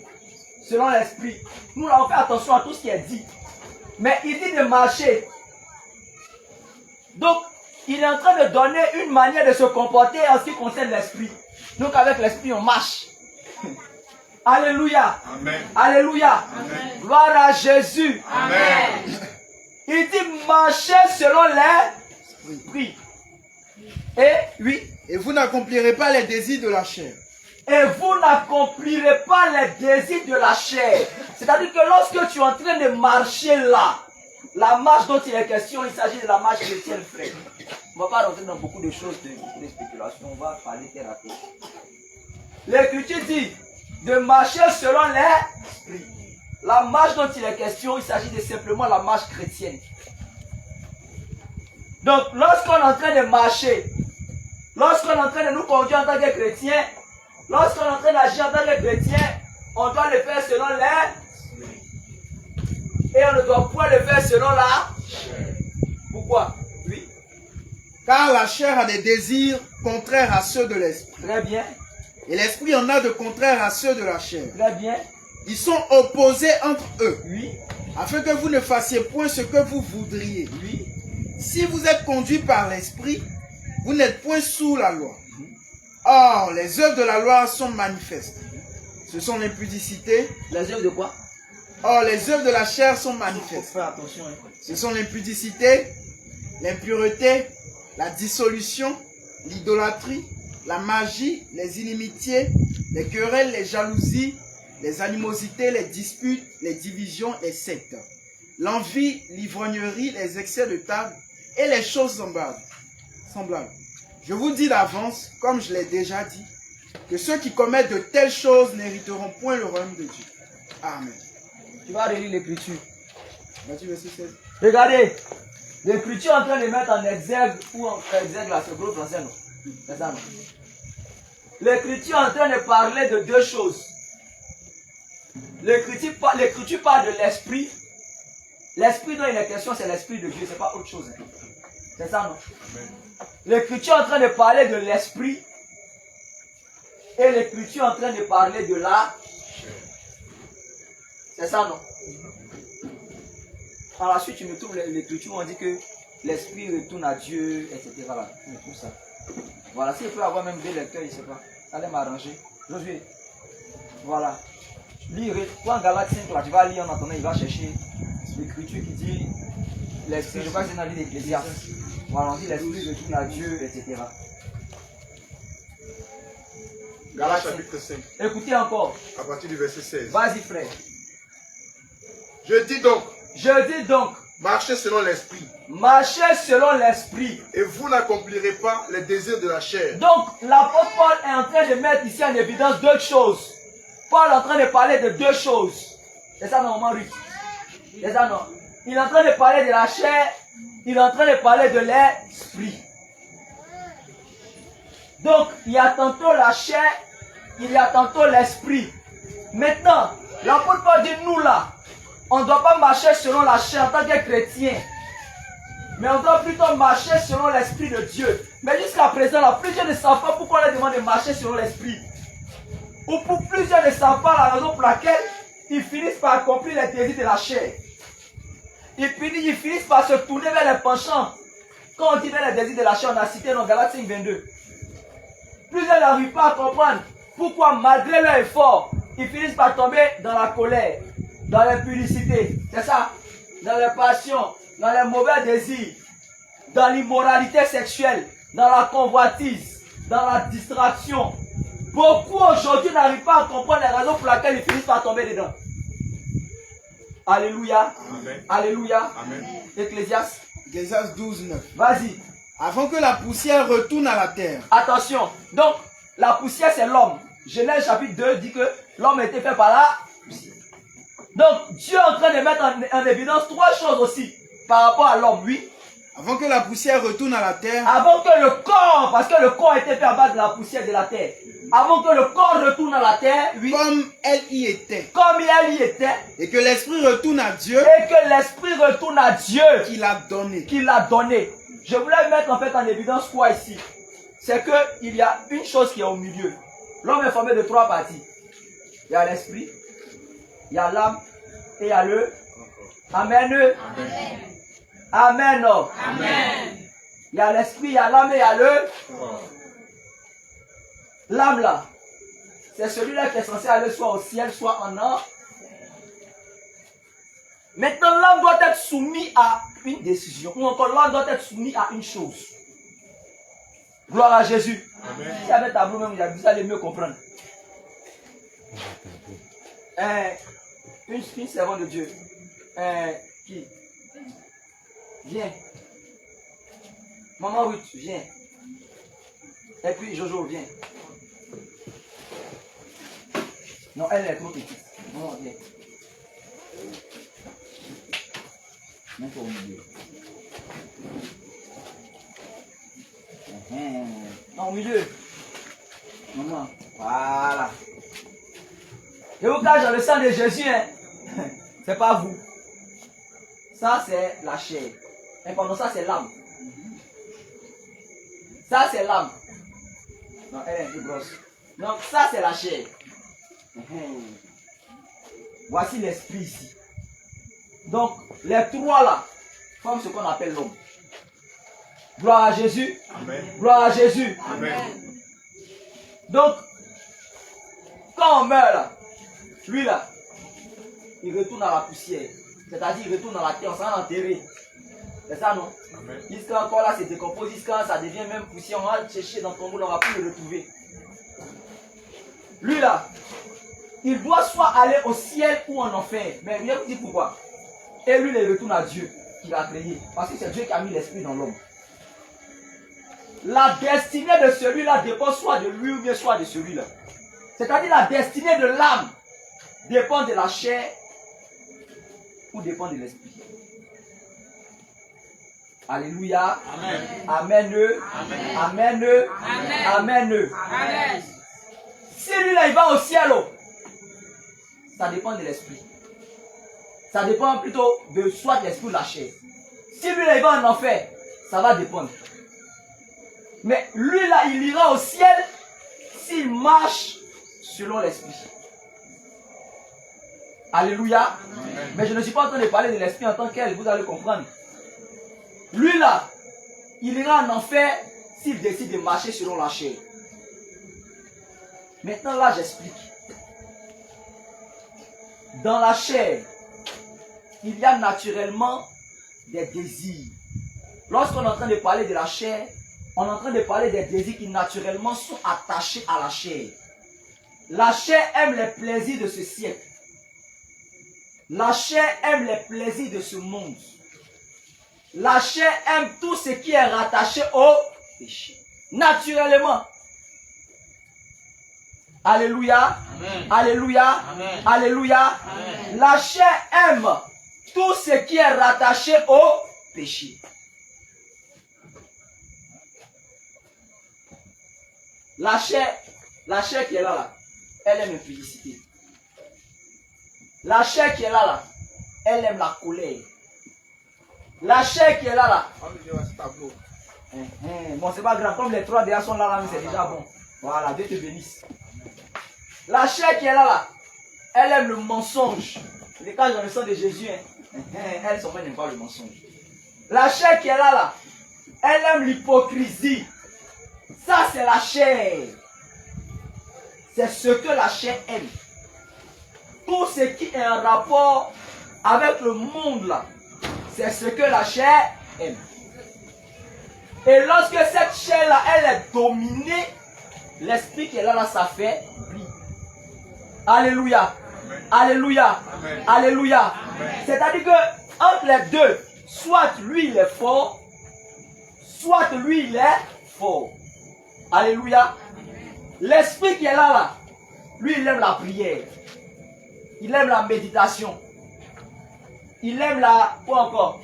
selon l'esprit. Nous, on fait attention à tout ce qui est dit. Mais il dit de marcher. Donc, il est en train de donner une manière de se comporter en ce qui concerne l'esprit. Donc, avec l'esprit, on marche. Alléluia. Amen. Alléluia. Amen. Gloire à Jésus. Amen. Il dit marcher selon l'esprit. Et oui. Et vous n'accomplirez pas les désirs de la chair. Et vous n'accomplirez pas les désirs de la chair. C'est-à-dire que lorsque tu es en train de marcher là, la marche dont il est question, il s'agit de la marche chrétienne, frère. On ne va pas rentrer dans beaucoup de choses, beaucoup de spéculations. On va parler terre à terre. L'Écriture dit de marcher selon l'esprit. La marche dont il est question, il s'agit de simplement la marche chrétienne. Donc, lorsqu'on est en train de marcher, lorsqu'on est en train de nous conduire en tant que chrétiens, lorsqu'on est en train d'agir en tant que chrétiens, on doit le faire selon l'esprit. Et on ne doit pas le faire selon la chair. Pourquoi? Oui. Car la chair a des désirs contraires à ceux de l'esprit. Très bien. Et l'esprit en a de contraires à ceux de la chair. Très bien. Ils sont opposés entre eux. Oui. Afin que vous ne fassiez point ce que vous voudriez. Oui. Si vous êtes conduit par l'esprit, vous n'êtes point sous la loi. Or, les œuvres de la loi sont manifestes. Ce sont l'impudicité. Les œuvres de quoi? Or, les œuvres de la chair sont Il faut manifestes. faire attention. Ce sont l'impudicité, l'impureté, la dissolution, l'idolâtrie, la magie, les inimitiés, les querelles, les jalousies, les animosités, les disputes, les divisions, les sectes, l'envie, l'ivrognerie, les excès de table et les choses semblables. Je vous dis d'avance, comme je l'ai déjà dit, que ceux qui commettent de telles choses n'hériteront point le royaume de Dieu. Amen. Tu vas relire l'écriture. Matthieu verset 16. Regardez, l'écriture est en train de mettre en exergue, ou en exergue là, c'est gros français, non? C'est ça, non? L'écriture est en train de parler de deux choses. L'écriture parle de l'esprit. L'esprit dont il est question, c'est l'esprit de Dieu, c'est pas autre chose. Hein. C'est ça, non? L'écriture est en train de parler de l'esprit. Et l'écriture est en train de parler de la... C'est ça, non? Par la suite, tu me trouves l'écriture où on dit que l'esprit retourne à Dieu, etc. Là. Tu me trouves ça. Voilà, s'il peut avoir même des lecteurs, je ne sais pas. Ça allait m'arranger. Josué. Voilà. Lire. Quand Galates 5, là, tu vas lire en attendant, il va chercher l'écriture qui dit l'esprit. Je crois que c'est dans l'île d'Ecclésiaste. Voilà, on dit l'esprit retourne à Dieu, etc. Galates chapitre 5, Écoutez encore. à partir du verset 16. Vas-y, frère. Je dis donc, marchez selon l'esprit. et vous n'accomplirez pas les désirs de la chair. Donc, l'apôtre Paul est en train de mettre ici en évidence deux choses. Paul est en train de parler de deux choses. C'est ça, normalement, Ruth. C'est ça, non? Il est en train de parler de la chair. Il est en train de parler de l'esprit. Donc, il y a tantôt la chair. Il y a tantôt l'esprit. Maintenant, l'apôtre Paul dit, nous là, on ne doit pas marcher selon la chair en tant que chrétien. Mais on doit plutôt marcher selon l'esprit de Dieu. Mais jusqu'à présent, là, plusieurs ne savent pas pourquoi on leur demande de marcher selon l'esprit. Ou pour plusieurs ne savent pas la raison pour laquelle ils finissent par accomplir les désirs de la chair. Ils finissent par se tourner vers les penchants. Quand on dit vers les désirs de la chair, on a cité dans Galates 5, 22. Plusieurs n'arrivent pas à comprendre pourquoi, malgré leur effort, ils finissent par tomber dans la colère, dans l'impudicité. C'est ça? Dans les passions, dans les mauvais désirs, dans l'immoralité sexuelle, dans la convoitise, dans la distraction. Beaucoup aujourd'hui n'arrivent pas à comprendre les raisons pour lesquelles ils finissent par tomber dedans. Alléluia. Amen. Alléluia. Amen. Ecclésiaste. Ecclésiaste 12, 9. Vas-y. Avant que la poussière retourne à la terre. Attention. Donc, la poussière, c'est l'homme. Genèse chapitre 2 dit que l'homme a été fait par la poussière. Donc, Dieu est en train de mettre en évidence trois choses aussi par rapport à l'homme, oui. Avant que la poussière retourne à la terre. Avant que le corps, parce que le corps a été fait à base de la poussière de la terre. Avant que le corps retourne à la terre, oui. Comme elle y était. Comme elle y était. Et que l'esprit retourne à Dieu. Et que l'esprit retourne à Dieu. Qu'il a donné. Qu'il a donné. Je voulais mettre en fait en évidence quoi ici? C'est qu'il y a une chose qui est au milieu. L'homme est formé de trois parties. Il y a l'esprit, il y a l'âme et il y a le... Amen. Amen. Amen. Il y a l'esprit, il y a l'âme et il y a le... L'âme là, c'est celui-là qui est censé aller soit au ciel, soit en or. Maintenant, l'âme doit être soumise à une décision. Ou encore, l'âme doit être soumise à une chose. Gloire à Jésus. Amen. Si avec tableau même, vous allez mieux comprendre. Une servante de Dieu. Qui? Viens. Maman Ruth, viens. Et puis Jojo, viens. Non, elle est trop petite. Non, viens. Mets-toi au milieu. Non, au milieu. Maman, voilà. Je vous cache dans le sang de Jésus, hein. C'est pas vous. Ça, c'est la chair. Et pendant ça, c'est l'âme. Ça, c'est l'âme. Non, elle est un peu grosse. Donc, ça, c'est la chair. Voici l'esprit ici. Donc, les trois là forment ce qu'on appelle l'homme. Gloire à Jésus. Amen. Gloire à Jésus. Amen. Donc, quand on meurt là, lui là, il retourne à la poussière. C'est-à-dire, il retourne dans la terre, on s'en va enterrer. C'est ça, non? Jusqu'à encore là, c'est décompose, jusqu'à ça devient même poussière. On va chercher dans ton moule, on va plus le retrouver. Lui là, il doit soit aller au ciel ou en enfer. Mais je vais vous dire pourquoi. Et lui, il retourne à Dieu qui l'a créé. Parce que c'est Dieu qui a mis l'esprit dans l'homme. La destinée de celui-là dépend soit de lui ou bien soit de celui-là. C'est-à-dire la destinée de l'âme dépend de la chair ou dépend de l'esprit. Alléluia. Amen. Amen. Amen. Amen. Amen. Si lui-là, il va au ciel, ça dépend de l'esprit. Ça dépend plutôt de soit l'esprit ou la chair. Si lui-là, il va en enfer, ça va dépendre. Mais lui-là, il ira au ciel s'il marche selon l'esprit. Alléluia. Amen. Mais je ne suis pas en train de parler de l'esprit en tant qu'elle, vous allez comprendre. Lui là, il ira en enfer s'il décide de marcher selon la chair. Maintenant là, j'explique. Dans la chair, il y a naturellement des désirs. Lorsqu'on est en train de parler de la chair, on est en train de parler des désirs qui naturellement sont attachés à la chair. La chair aime les plaisirs de ce siècle. La chair aime les plaisirs de ce monde. La chair aime tout ce qui est rattaché au péché. Naturellement. Alléluia. Amen. Alléluia. Amen. Alléluia. Amen. La chair aime tout ce qui est rattaché au péché. La chair qui est là, elle aime l'impudicité. La chair qui est là, elle aime la colère. La chair qui est là. Bon, c'est pas grave, comme les trois déjà sont là, c'est déjà bon. Voilà, Dieu te bénisse. La chair qui est là, elle aime le mensonge. Les cas dans le sang de Jésus, elle s'en n'aime pas le mensonge. La chair qui est là, elle aime l'hypocrisie. Ça, c'est la chair. C'est ce que la chair aime. Tout ce qui est en rapport avec le monde là, c'est ce que la chair aime. Et lorsque cette chair là, elle est dominée, l'esprit qui est là, ça fait pli. Alléluia. Amen. Alléluia. Amen. Alléluia. C'est-à-dire que entre les deux, soit lui il est fort, soit lui il est fort. Alléluia. L'esprit qui est là, lui il aime la prière. Il aime la méditation. Il aime la, quoi encore?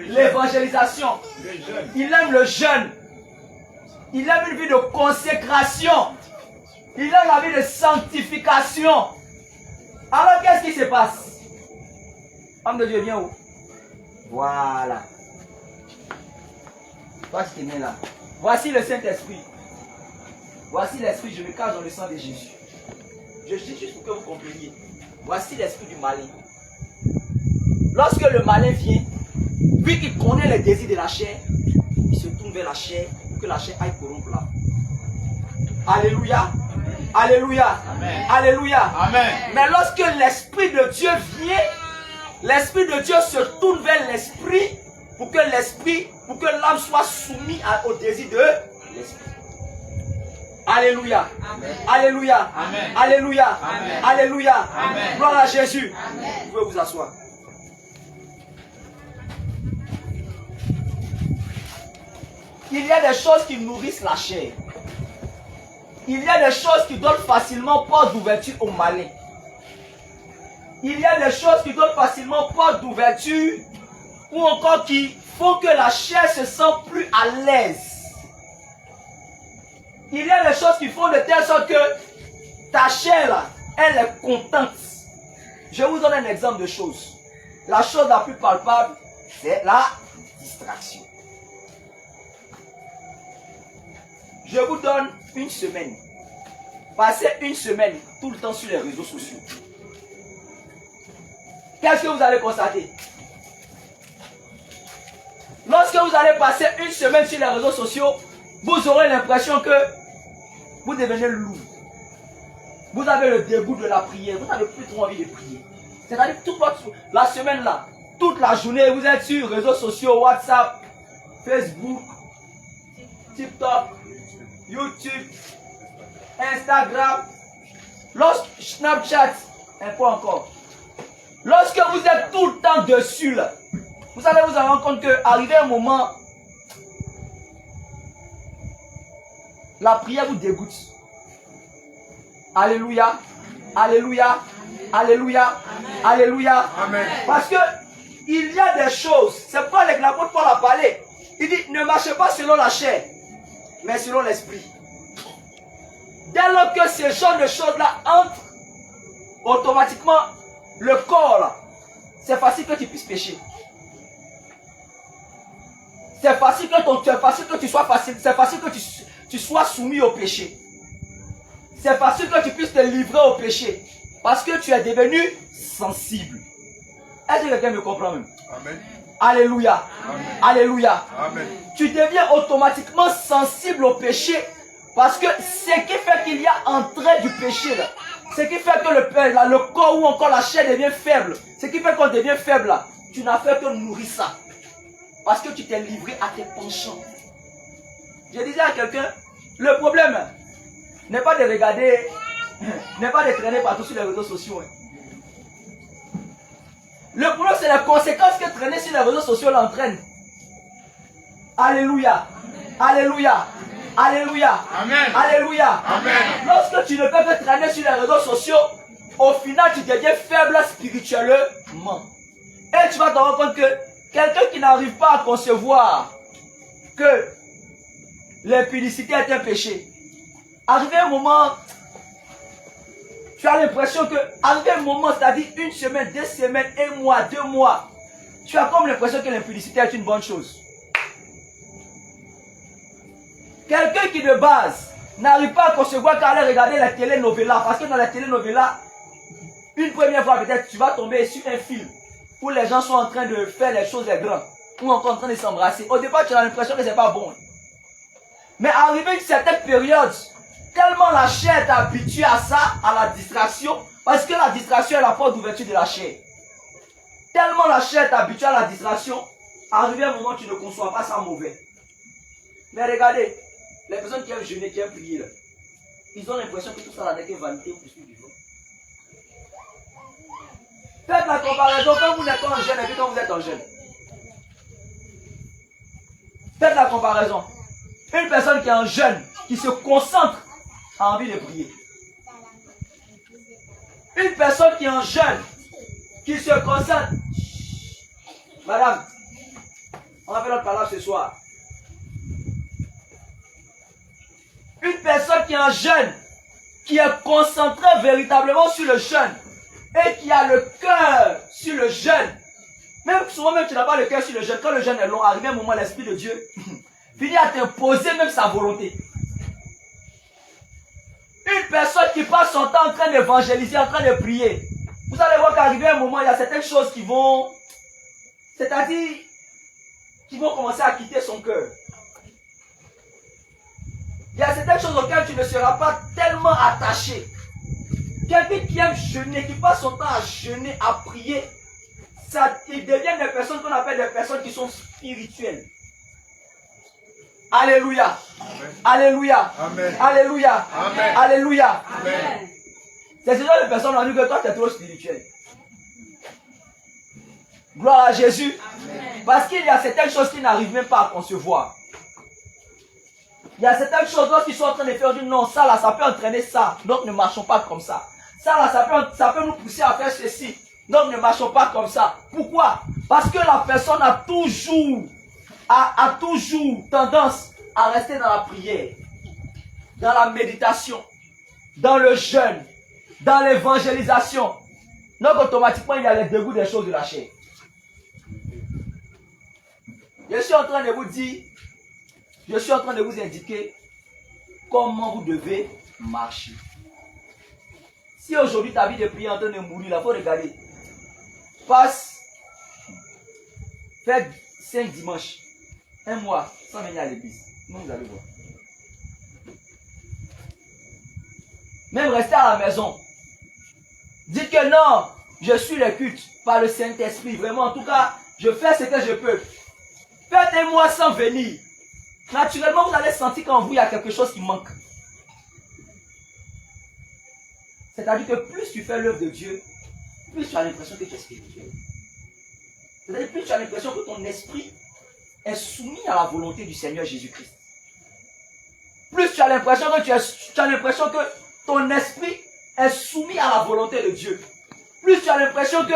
L'évangélisation. Il aime le jeûne. Il aime une vie de consécration. Il aime la vie de sanctification. Alors qu'est-ce qui se passe? Homme de Dieu, viens où? Voilà. Toi qui t'es là. Voici le Saint-Esprit. Voici l'esprit, je me cache dans le sang de Jésus. Je dis juste pour que vous compreniez. Voici l'esprit du malin. Lorsque le malin vient, vu qu'il connaît les désirs de la chair, il se tourne vers la chair pour que la chair aille corrompre là. Alléluia. Alléluia. Amen. Alléluia. Amen. Mais lorsque l'esprit de Dieu vient, l'esprit de Dieu se tourne vers l'esprit pour que l'âme soit soumise au désir de l'esprit. Alléluia. Amen. Alléluia. Amen. Alléluia. Amen. Alléluia. Amen. Gloire à Jésus. Amen. Vous pouvez vous asseoir. Il y a des choses qui nourrissent la chair. Il y a des choses qui donnent facilement porte d'ouverture au malin. Il y a des choses qui donnent facilement porte d'ouverture ou encore qui font que la chair se sent plus à l'aise. Il y a des choses qui font de telle sorte que ta chair là, elle est contente. Je vous donne un exemple de chose. La chose la plus palpable, c'est la distraction. Je vous donne une semaine. Passez une semaine tout le temps sur les réseaux sociaux. Qu'est-ce que vous allez constater? Lorsque vous allez passer une semaine sur les réseaux sociaux, vous aurez l'impression que vous devenez lourd. Vous avez le dégoût de la prière. Vous n'avez plus trop envie de prier. C'est-à-dire toute la semaine là, toute la journée, vous êtes sur les réseaux sociaux, WhatsApp, Facebook, TikTok, YouTube, Instagram, Snapchat, un peu encore. Lorsque vous êtes tout le temps dessus, là, vous allez vous rendre compte qu'arrivé un moment, la prière vous dégoûte. Alléluia, alléluia, alléluia, alléluia. Amen. Parce que il y a des choses, c'est pourquoi l'apôtre Paul a parlé. Il dit, ne marchez pas selon la chair, mais selon l'esprit. Dès lors que ce genre de choses-là entrent, automatiquement, le corps, c'est facile que tu puisses pécher. C'est facile que tu sois facile, c'est facile que tu sois soumis au péché. C'est facile que tu puisses te livrer au péché. Parce que tu es devenu sensible. Est-ce que quelqu'un me comprend même? Amen. Alléluia. Amen. Alléluia. Amen. Tu deviens automatiquement sensible au péché. Parce que ce qui fait qu'il y a entrée du péché, là, ce qui fait que le corps ou encore la chair devient faible, ce qui fait qu'on devient faible, là, tu n'as fait que nourrir ça. Parce que tu t'es livré à tes penchants. Je disais à quelqu'un, le problème n'est pas de regarder, n'est pas de traîner partout sur les réseaux sociaux. Le problème, c'est la conséquence que traîner sur les réseaux sociaux l'entraîne. Alléluia. Alléluia. Alléluia. Amen. Alléluia. Amen. Lorsque tu ne peux que traîner sur les réseaux sociaux, au final, tu deviens faible spirituellement. Et tu vas te rendre compte que quelqu'un qui n'arrive pas à concevoir que l'impudicité est un péché, arrivé un moment, tu as l'impression que, arrivé un moment, c'est-à-dire une semaine, 2 semaines, 1 mois, 2 mois, tu as comme l'impression que l'impudicité est une bonne chose. Quelqu'un qui de base n'arrive pas à concevoir qu'à aller regarder la télénovela, parce que dans la télénovela, une première fois peut-être tu vas tomber sur un film où les gens sont en train de faire les choses des grands, ou encore en train de s'embrasser. Au départ, tu as l'impression que c'est pas bon. Mais arrivé une certaine période, tellement la chair est habituée à ça, à la distraction, parce que la distraction est la porte d'ouverture de la chair. Tellement la chair est habituée à la distraction, arrivé un moment, tu ne conçois pas ça mauvais. Mais regardez, les personnes qui aiment jeûner, qui aiment prier, là, ils ont l'impression que tout ça n'est que vanité pour suivre du vent. Faites la comparaison quand vous n'êtes pas en jeûne et puis quand vous êtes en jeûne. Faites la comparaison. Une personne qui est en jeûne, qui se concentre, a envie de prier. Une personne qui est en jeûne, qui se concentre. Madame, on va faire notre parole ce soir. Une personne qui est en jeûne, qui est concentrée véritablement sur le jeûne, et qui a le cœur sur le jeûne. Même souvent, même tu n'as pas le cœur sur le jeûne. Quand le jeûne est long, arrive un moment, l'Esprit de Dieu finit à t'imposer même sa volonté. Une personne qui passe son temps en train d'évangéliser, en train de prier. Vous allez voir qu'arrivé un moment, il y a certaines choses qui vont, c'est-à-dire, qui vont commencer à quitter son cœur. Il y a certaines choses auxquelles tu ne seras pas tellement attaché. Quelqu'un qui aime jeûner, qui passe son temps à jeûner, à prier, ils deviennent des personnes qu'on appelle des personnes qui sont spirituelles. Alléluia. Amen. Alléluia. Amen. Alléluia. Amen. Alléluia. Amen. C'est ce genre de personnes qui ont dit que toi tu es trop spirituel. Gloire à Jésus. Amen. Parce qu'il y a certaines choses qu'ils n'arrivent même pas à concevoir. Il y a certaines choses lorsqu'ils sont en train de faire, on dit non, ça là, ça peut entraîner ça. Donc ne marchons pas comme ça. Ça là, ça peut nous pousser à faire ceci. Donc ne marchons pas comme ça. Pourquoi? Parce que la personne a toujours tendance à rester dans la prière, dans la méditation, dans le jeûne, dans l'évangélisation. Donc automatiquement, il y a le dégoût des choses de la chair. Je suis en train de vous dire, je suis en train de vous indiquer comment vous devez marcher. Si aujourd'hui ta vie de prière est en train de mourir, il faut regarder. Faites 5 dimanches, 1 mois, sans venir à l'église. Non, vous allez voir. Même rester à la maison. Dites que non, Je suis le culte par le Saint-Esprit. Vraiment, en tout cas, je fais ce que je peux. Faites un mois sans venir. Naturellement, vous allez sentir qu'en vous, il y a quelque chose qui manque. C'est-à-dire que plus tu fais l'œuvre de Dieu, plus tu as l'impression que tu es spirituel. C'est-à-dire plus tu as l'impression que ton esprit est soumis à la volonté du Seigneur Jésus-Christ. Plus tu as l'impression que ton esprit est soumis à la volonté de Dieu. Plus tu as l'impression que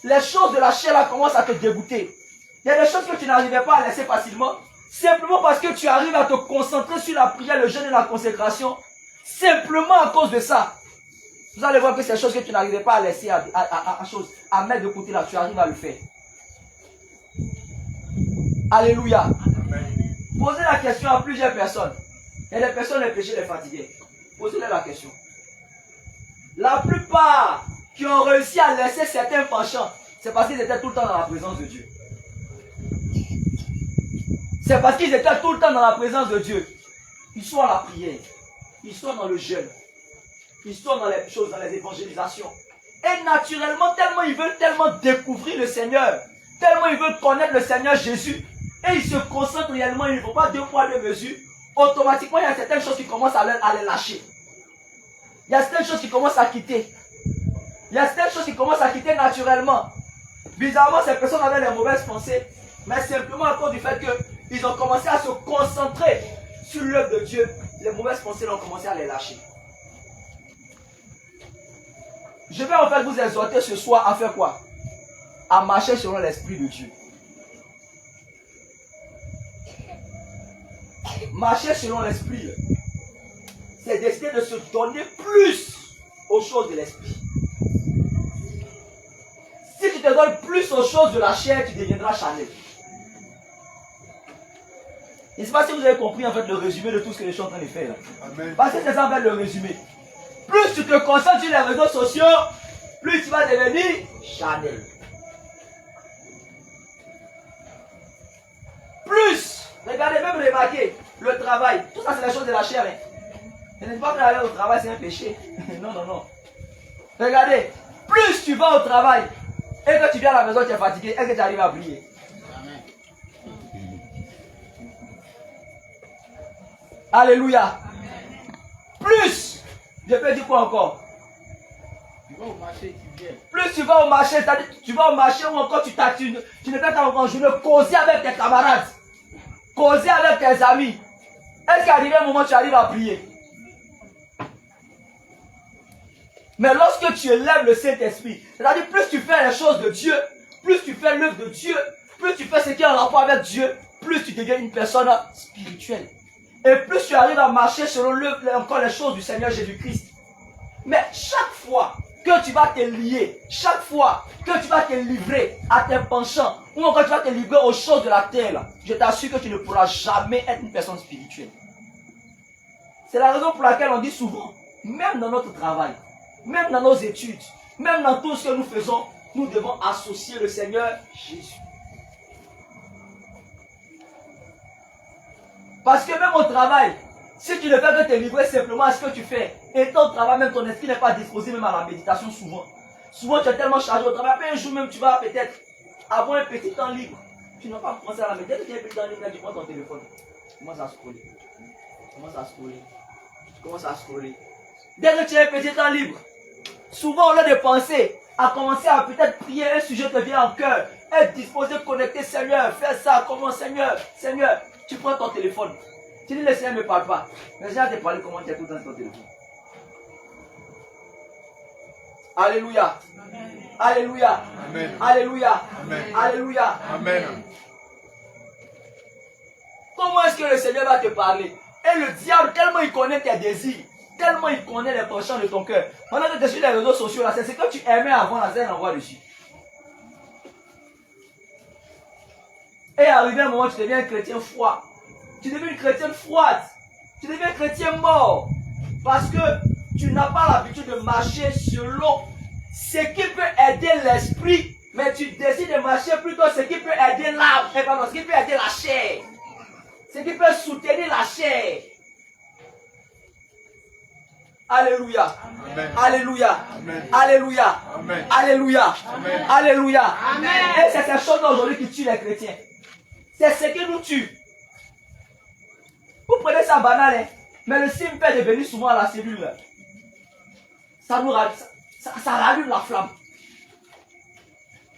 les choses de la chair là commencent à te dégoûter. Il y a des choses que tu n'arrivais pas à laisser facilement, simplement parce que tu arrives à te concentrer sur la prière, le jeûne et la consécration, simplement à cause de ça. Vous allez voir que ces choses que tu n'arrivais pas à laisser, à mettre de côté là, tu arrives à le faire. Alléluia. Posez la question à plusieurs personnes. Et les personnes, les péchés, les fatigués. Posez-leur la question. La plupart qui ont réussi à laisser certains penchants, c'est parce qu'ils étaient tout le temps dans la présence de Dieu. C'est parce qu'ils étaient tout le temps dans la présence de Dieu. Ils sont à la prière. Ils sont dans le jeûne. Ils sont dans les choses, dans les évangélisations. Et naturellement, tellement ils veulent tellement découvrir le Seigneur, tellement ils veulent connaître le Seigneur Jésus, et ils se concentrent réellement, ils ne font pas deux poids, deux mesures. Automatiquement, il y a certaines choses qui commencent à les lâcher. Il y a certaines choses qui commencent à quitter. Il y a certaines choses qui commencent à quitter naturellement. Bizarrement, ces personnes avaient les mauvaises pensées, mais simplement à cause du fait qu'ils ont commencé à se concentrer sur l'œuvre de Dieu, les mauvaises pensées ont commencé à les lâcher. Je vais en fait vous exhorter ce soir à faire quoi? À marcher selon l'Esprit de Dieu. Marcher selon l'Esprit, c'est décider de se donner plus aux choses de l'Esprit. Si tu te donnes plus aux choses de la chair, tu deviendras charnel. Je ne sais pas si vous avez compris en fait le résumé de tout ce que je suis en train de faire. Amen. Parce que c'est ça en fait le résumé. Plus tu te concentres sur les réseaux sociaux, plus tu vas devenir charnel. Plus, regardez, même remarquez, le travail, tout ça c'est la chose de la chair. Ce n'est pas que aller au travail c'est un péché. Non, non, non. Regardez, plus tu vas au travail et que tu viens à la maison, tu es fatigué, est-ce que tu arrives à prier? Amen. Alléluia. Amen. Plus, je peux dire quoi encore? Tu vas au marché, tu viens. Plus tu vas au marché, c'est-à-dire tu vas au marché ou encore tu ne fais qu'en en journée causer avec tes camarades, causer avec tes amis. Est-ce qu'arrivé un moment tu arrives à prier? Mais lorsque tu élèves le Saint-Esprit, c'est-à-dire plus tu fais les choses de Dieu, plus tu fais l'œuvre de Dieu, plus tu fais ce qui est en rapport avec Dieu, plus tu deviens une personne spirituelle. Et plus tu arrives à marcher selon encore les choses du Seigneur Jésus-Christ. Mais chaque fois que tu vas te lier, chaque fois que tu vas te livrer à tes penchants, ou encore tu vas te livrer aux choses de la terre, je t'assure que tu ne pourras jamais être une personne spirituelle. C'est la raison pour laquelle on dit souvent, même dans notre travail, même dans nos études, même dans tout ce que nous faisons, nous devons associer le Seigneur Jésus. Parce que même au travail, si tu ne fais que te livrer simplement à ce que tu fais, et ton travail, même ton esprit n'est pas disposé même à la méditation souvent. Souvent tu es tellement chargé au travail, après un jour même tu vas peut-être avoir un petit temps libre. Tu n'as pas commencé à la méditer, tu as un petit temps libre, tu prends ton téléphone. Tu commences à scroller. Tu commences à scroller. Tu commences à scroller. Dès que tu as un petit temps libre, souvent au lieu de penser à commencer à peut-être prier, un sujet te vient en cœur, être disposé, connecter, Seigneur, fais ça, comment, Seigneur, Seigneur, tu prends ton téléphone. Tu dis le Seigneur ne me parle pas. Le Seigneur te parle comment tu es tout le temps sur ton téléphone. Alléluia. Amen. Alléluia. Amen. Alléluia. Amen. Alléluia. Amen. Comment est-ce que le Seigneur va te parler? Et le diable, tellement il connaît tes désirs, tellement il connaît les penchants de ton cœur. Pendant que tu es sur les réseaux sociaux, c'est ce que tu aimais avant, là, c'est un envoi dessus. Et arrivé un moment, tu deviens un chrétien froid. Tu deviens une chrétienne froide. Tu deviens un chrétien mort. Parce que tu n'as pas l'habitude de marcher selon ce qui peut aider l'esprit, mais tu décides de marcher plutôt ce qui peut aider l'âme, ce qui peut aider la chair. Ce qui peut soutenir la chair. Alléluia. Amen. Alléluia. Amen. Alléluia. Amen. Alléluia. Amen. Alléluia. Amen. Et c'est ces choses aujourd'hui qui tuent les chrétiens. C'est ce qui nous tue. Vous prenez ça banal, hein? Mais le Saint-Père est venu souvent à la cellule. Là. Ça rallume la flamme.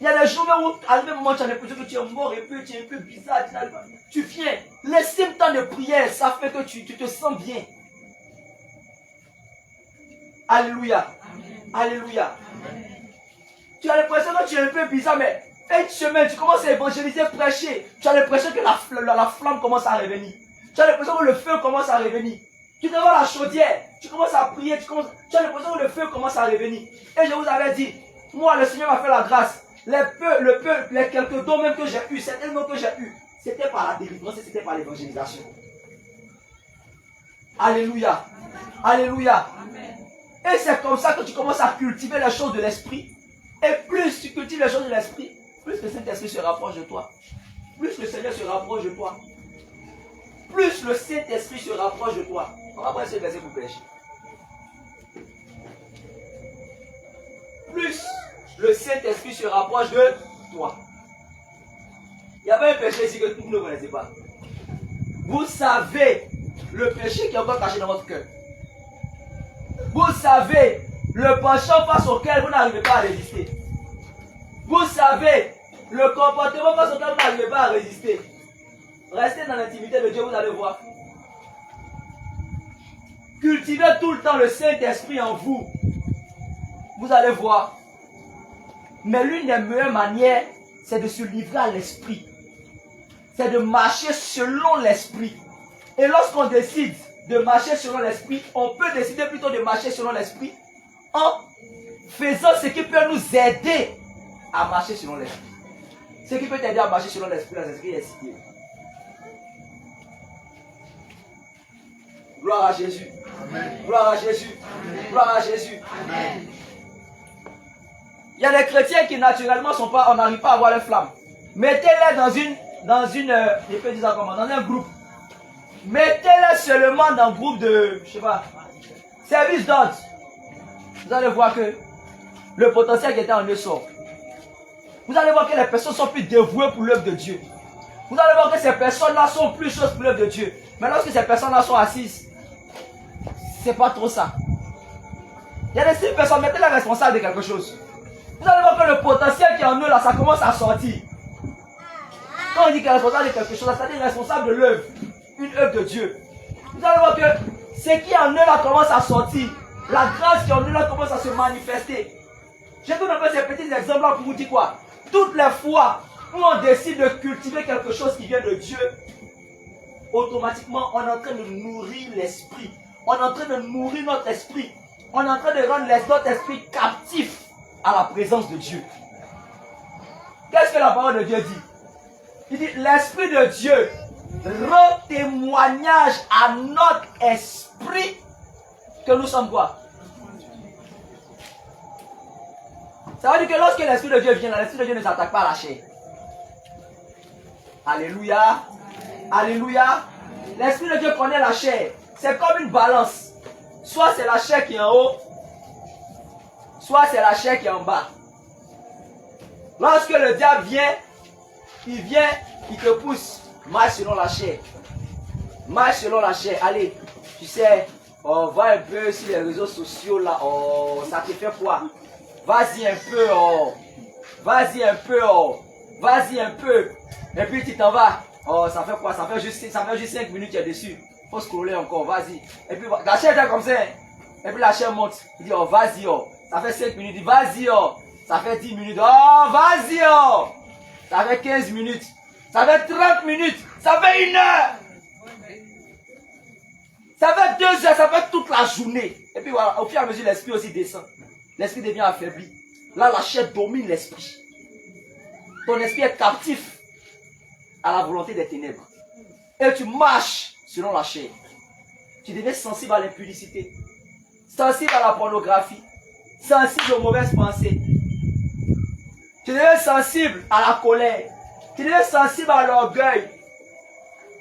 Il y a des jours où, à un moment, tu as l'impression que tu es mort et puis tu es un peu bizarre. Tu viens. Les symptômes de prière, ça fait que tu te sens bien. Alléluia. Alléluia. Tu as l'impression que tu es un peu bizarre, mais une semaine, tu commences à évangéliser, prêcher. Tu as l'impression que la flamme commence à revenir. Tu as l'impression que le feu commence à revenir. Tu devant la chaudière, tu commences à prier, tu as l'impression que le feu commence à revenir. Et je vous avais dit, moi, le Seigneur m'a fait la grâce. Les quelques dons même que j'ai eu, certains dons que j'ai eu, c'était par la délivrance et c'était par l'évangélisation. Alléluia. Alléluia. Et c'est comme ça que tu commences à cultiver les choses de l'esprit. Et plus tu cultives les choses de l'esprit, plus le Saint-Esprit se rapproche de toi. Plus le Seigneur se rapproche de toi. Plus le Saint-Esprit se rapproche de toi. On va prendre ce verset pour prêcher. Plus le Saint-Esprit se rapproche de toi. Il y avait un péché ici que vous ne connaissez pas. Vous savez le péché qui est encore caché dans votre cœur. Vous savez le penchant face auquel vous n'arrivez pas à résister. Vous savez le comportement face auquel vous n'arrivez pas à résister. Restez dans l'intimité de Dieu, vous allez voir. Cultivez tout le temps le Saint-Esprit en vous. Vous allez voir. Mais l'une des meilleures manières, c'est de se livrer à l'Esprit. C'est de marcher selon l'Esprit. Et lorsqu'on décide de marcher selon l'Esprit, on peut décider plutôt de marcher selon l'Esprit en faisant ce qui peut nous aider à marcher selon l'Esprit. Ce qui peut t'aider à marcher selon l'Esprit, l'Esprit est cité. Gloire à Jésus. Amen. Gloire à Jésus. Amen. Gloire à Jésus. Amen. Il y a des chrétiens qui naturellement sont pas, on n'arrive pas à avoir leur flamme. Mettez-les dans un groupe. Mettez-les seulement dans un groupe de, je sais pas, service d'ordre. Vous allez voir que le potentiel qui était en eux sort. Vous allez voir que les personnes sont plus dévouées pour l'œuvre de Dieu. Vous allez voir que ces personnes-là sont plus choses pour l'œuvre de Dieu. Mais lorsque ces personnes-là sont assises, c'est pas trop ça. Il y a des personnes, mettez-les responsables de quelque chose. Vous allez voir que le potentiel qui est en eux là, ça commence à sortir. Quand on dit qu'il est responsable de quelque chose, c'est-à-dire responsable de l'œuvre, une œuvre de Dieu. Vous allez voir que ce qui est en eux là commence à sortir. La grâce qui est en eux là commence à se manifester. Je donne un peu ces petits exemples là pour vous dire quoi. Toutes les fois où on décide de cultiver quelque chose qui vient de Dieu, automatiquement on est en train de nourrir l'esprit. On est en train de nourrir notre esprit. On est en train de rendre notre esprit captif à la présence de Dieu. Qu'est-ce que la parole de Dieu dit? Il dit, l'Esprit de Dieu rend témoignage à notre esprit que nous sommes quoi? Ça veut dire que lorsque l'Esprit de Dieu vient, l'Esprit de Dieu ne s'attaque pas à la chair. Alléluia. Alléluia. L'Esprit de Dieu connaît la chair. C'est comme une balance. Soit c'est la chair qui est en haut, soit c'est la chair qui est en bas. Lorsque le diable vient, il te pousse. Marche selon la chair. Marche selon la chair. Allez, tu sais, on va un peu sur les réseaux sociaux là. Oh, ça te fait quoi? Vas-y un peu, oh. Vas-y un peu, oh. Vas-y un peu. Et puis tu t'en vas. Oh, ça fait quoi? Ça fait juste 5 minutes, tu es dessus. Faut scroller encore, vas-y. Et puis la chair est comme ça. Et puis la chair monte. Il dit, oh, vas-y, oh. Ça fait 5 minutes. Il dit, vas-y, oh. Ça fait 10 minutes. Oh, vas-y, oh. Ça fait 15 minutes. Ça fait 30 minutes. Ça fait 1 heure. Ça fait 2 heures. Ça fait toute la journée. Et puis voilà, au fur et à mesure, l'esprit aussi descend. L'esprit devient affaibli. Là, la chair domine l'esprit. Ton esprit est captif à la volonté des ténèbres. Et tu marches selon la chair. Tu deviens sensible à l'impudicité. Sensible à la pornographie. Sensible aux mauvaises pensées. Tu deviens sensible à la colère. Tu deviens sensible à l'orgueil.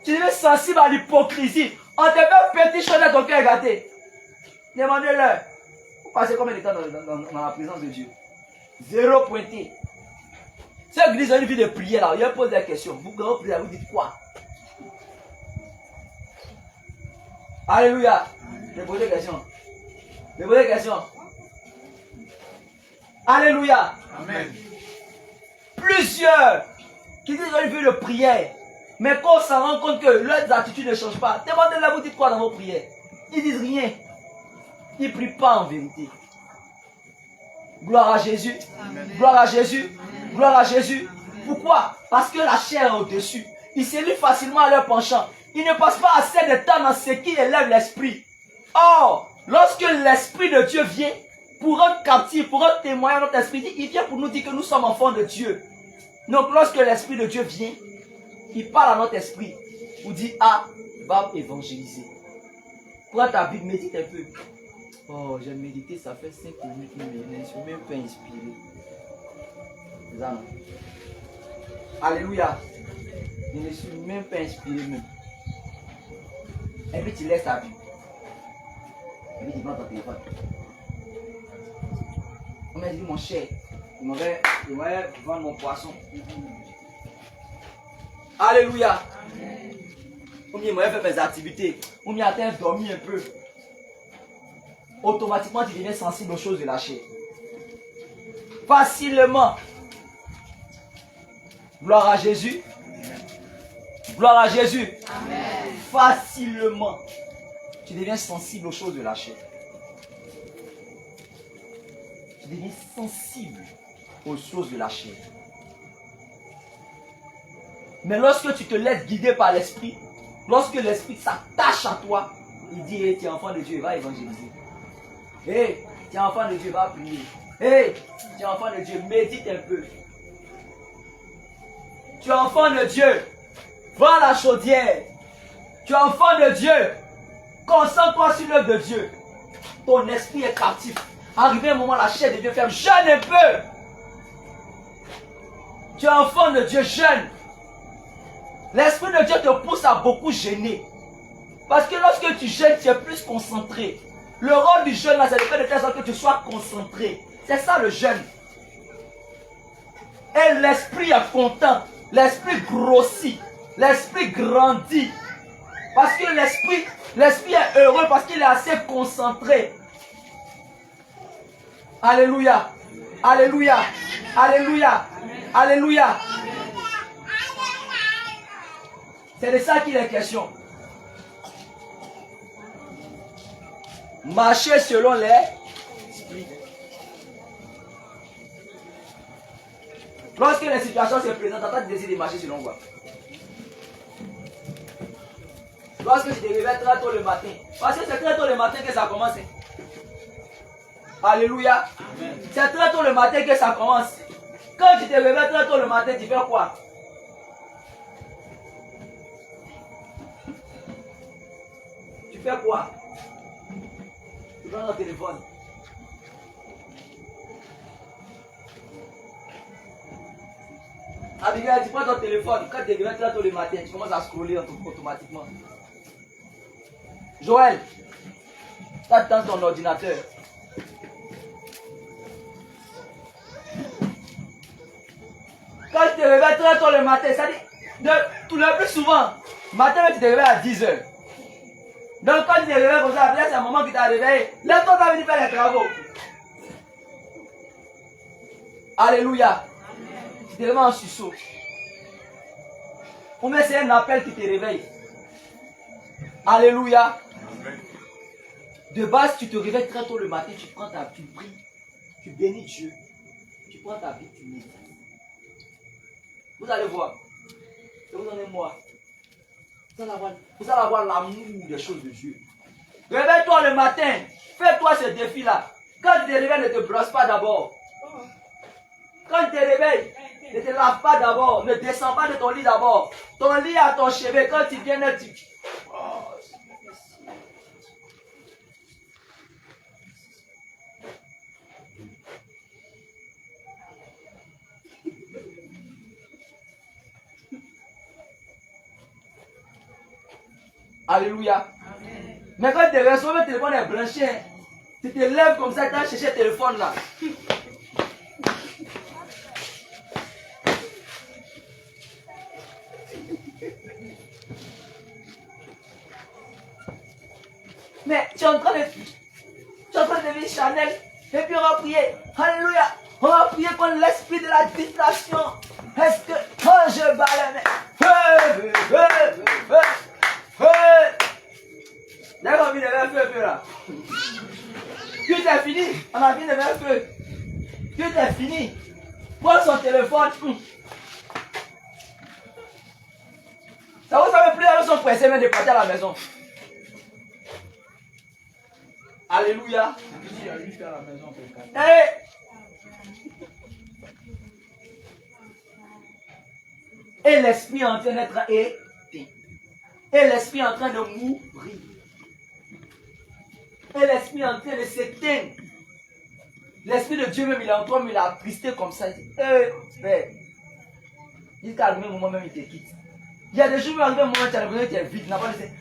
Tu deviens sensible à l'hypocrisie. On te fait petit chose dans ton cœur gâté. Demandez-leur. Vous passez combien de temps dans la présence de Dieu? 0 pointé. Ceux qui disent une vie de prière là, ils posent des questions. Vous, quand vous priez, vous dites quoi? Alléluia. Je pose des questions. Je pose des questions. Alléluia. Amen. Plusieurs qui disent une vie de prière, mais quand on s'en rend compte que leurs attitudes ne changent pas, demandez-leur, vous dites quoi dans vos prières? Ils disent rien. Ils ne prient pas en vérité. Gloire à Jésus. Amen. Gloire à Jésus. Gloire à Jésus. Pourquoi? Parce que la chair est au-dessus. Ils se lient facilement à leur penchant. Ils ne passent pas assez de temps dans ce qui élève l'esprit. Or, lorsque l'Esprit de Dieu vient pour rendre captif, pour rendre témoin à notre esprit, il vient pour nous dire que nous sommes enfants de Dieu. Donc, lorsque l'Esprit de Dieu vient, il parle à notre esprit. Vous dit, ah, va évangéliser. Prends ta Bible, médite un peu. Oh, j'ai médité, ça fait 5 minutes, mais je ne suis même pas inspiré. C'est ça, non? Alléluia. Je ne suis même pas inspiré même. Et puis tu laisses ta Bible. Et puis tu prends ton téléphone. On m'a dit, mon cher, je m'aurais vendre mon poisson. Alléluia. Ou bien, je m'aurais fait mes activités. Ou bien, je dormi un peu. Automatiquement, tu deviens sensible aux choses de la chair. Facilement. Gloire à Jésus. Gloire à Jésus. Amen. Facilement. Tu deviens sensible aux choses de la chair. Tu deviens sensible aux choses de la chair. Mais lorsque tu te laisses guider par l'esprit, lorsque l'esprit s'attache à toi, il dit, hey, tu es enfant de Dieu, va évangéliser. Hey, tu es enfant de Dieu, va prier. Hey, tu es enfant de Dieu, médite un peu. Tu es enfant de Dieu, va à la chaudière. Tu es enfant de Dieu, concentre-toi sur l'œuvre de Dieu. Ton esprit est captif. Arrivé un moment, la chair devient ferme. Jeûne un peu. Tu es enfant de Dieu, jeûne. L'Esprit de Dieu te pousse à beaucoup jeûner. Parce que lorsque tu jeûnes, tu es plus concentré. Le rôle du jeûne, là, c'est de faire de telle sorte que tu sois concentré. C'est ça le jeûne. Et l'esprit est content. L'esprit grossit. L'esprit grandit. Parce que l'esprit est heureux parce qu'il est assez concentré. Alléluia. Alléluia. Alléluia. Alléluia. C'est de ça qu'il est question. Marcher selon l'esprit. Lorsque les situations se présentent, tu décides de marcher selon quoi? Lorsque tu te réveilles très tôt le matin. Parce que c'est très tôt le matin que ça commence. Alléluia. C'est très tôt le matin que ça commence. Quand tu te réveilles très tôt le matin, tu fais quoi? Tu fais quoi? Tu prends ton téléphone. Abigail, tu prends ton téléphone. Quand tu te réveilles très tôt le matin, tu commences à scroller automatiquement. Joël, tu attends ton ordinateur. Quand tu te réveilles très tôt le matin, ça dit, tout le plus souvent, matin tu te réveilles à 10 h. Donc quand tu te réveilles comme ça, après c'est un moment qui t'a réveillé, lève-toi, tu vas venir faire les travaux. Alléluia. Tu te réveilles en sursaut. Ou bien c'est un appel qui te réveille. Alléluia. De base, tu te réveilles très tôt le matin, tu prends ta, tu pries, tu bénis Dieu, tu prends ta Bible, tu médites. Vous allez voir, et vous en êtes moi. Vous allez avoir l'amour des choses de Dieu. Réveille-toi le matin, fais-toi ce défi-là. Quand tu te réveilles, ne te brosse pas d'abord. Quand tu te réveilles, ne te lave pas d'abord, ne descends pas de ton lit d'abord. Ton lit à ton chevet, quand tu viens, tu... Alléluia. Amen. Mais quand tu te réveilles, le téléphone est branché. Tu te lèves comme ça, tu vas chercher le téléphone là. Mais tu es en train de vivre Chanel. Et puis on va prier. Alléluia. On va prier contre l'esprit de la distraction. Est-ce que quand je bats D'accord, on vient de faire feu là. Tout est fini. On a fini de faire feu. Tout est fini. Prends son téléphone. Ça vous savez plus, ils sont pressés même de partir à la maison. Alléluia. Et l'esprit est en train d'être éteint. Et l'esprit est en train de mourir. Et l'esprit est en train de s'éteindre. L'esprit de Dieu même, il est en toi, mais il a attristé comme ça. Il dit, mais, jusqu'à arriver un moment même, il te quitte. Il y a des jours où arrivé un moment, tu as l'impression que tu es vide, tu n'as pas laissé.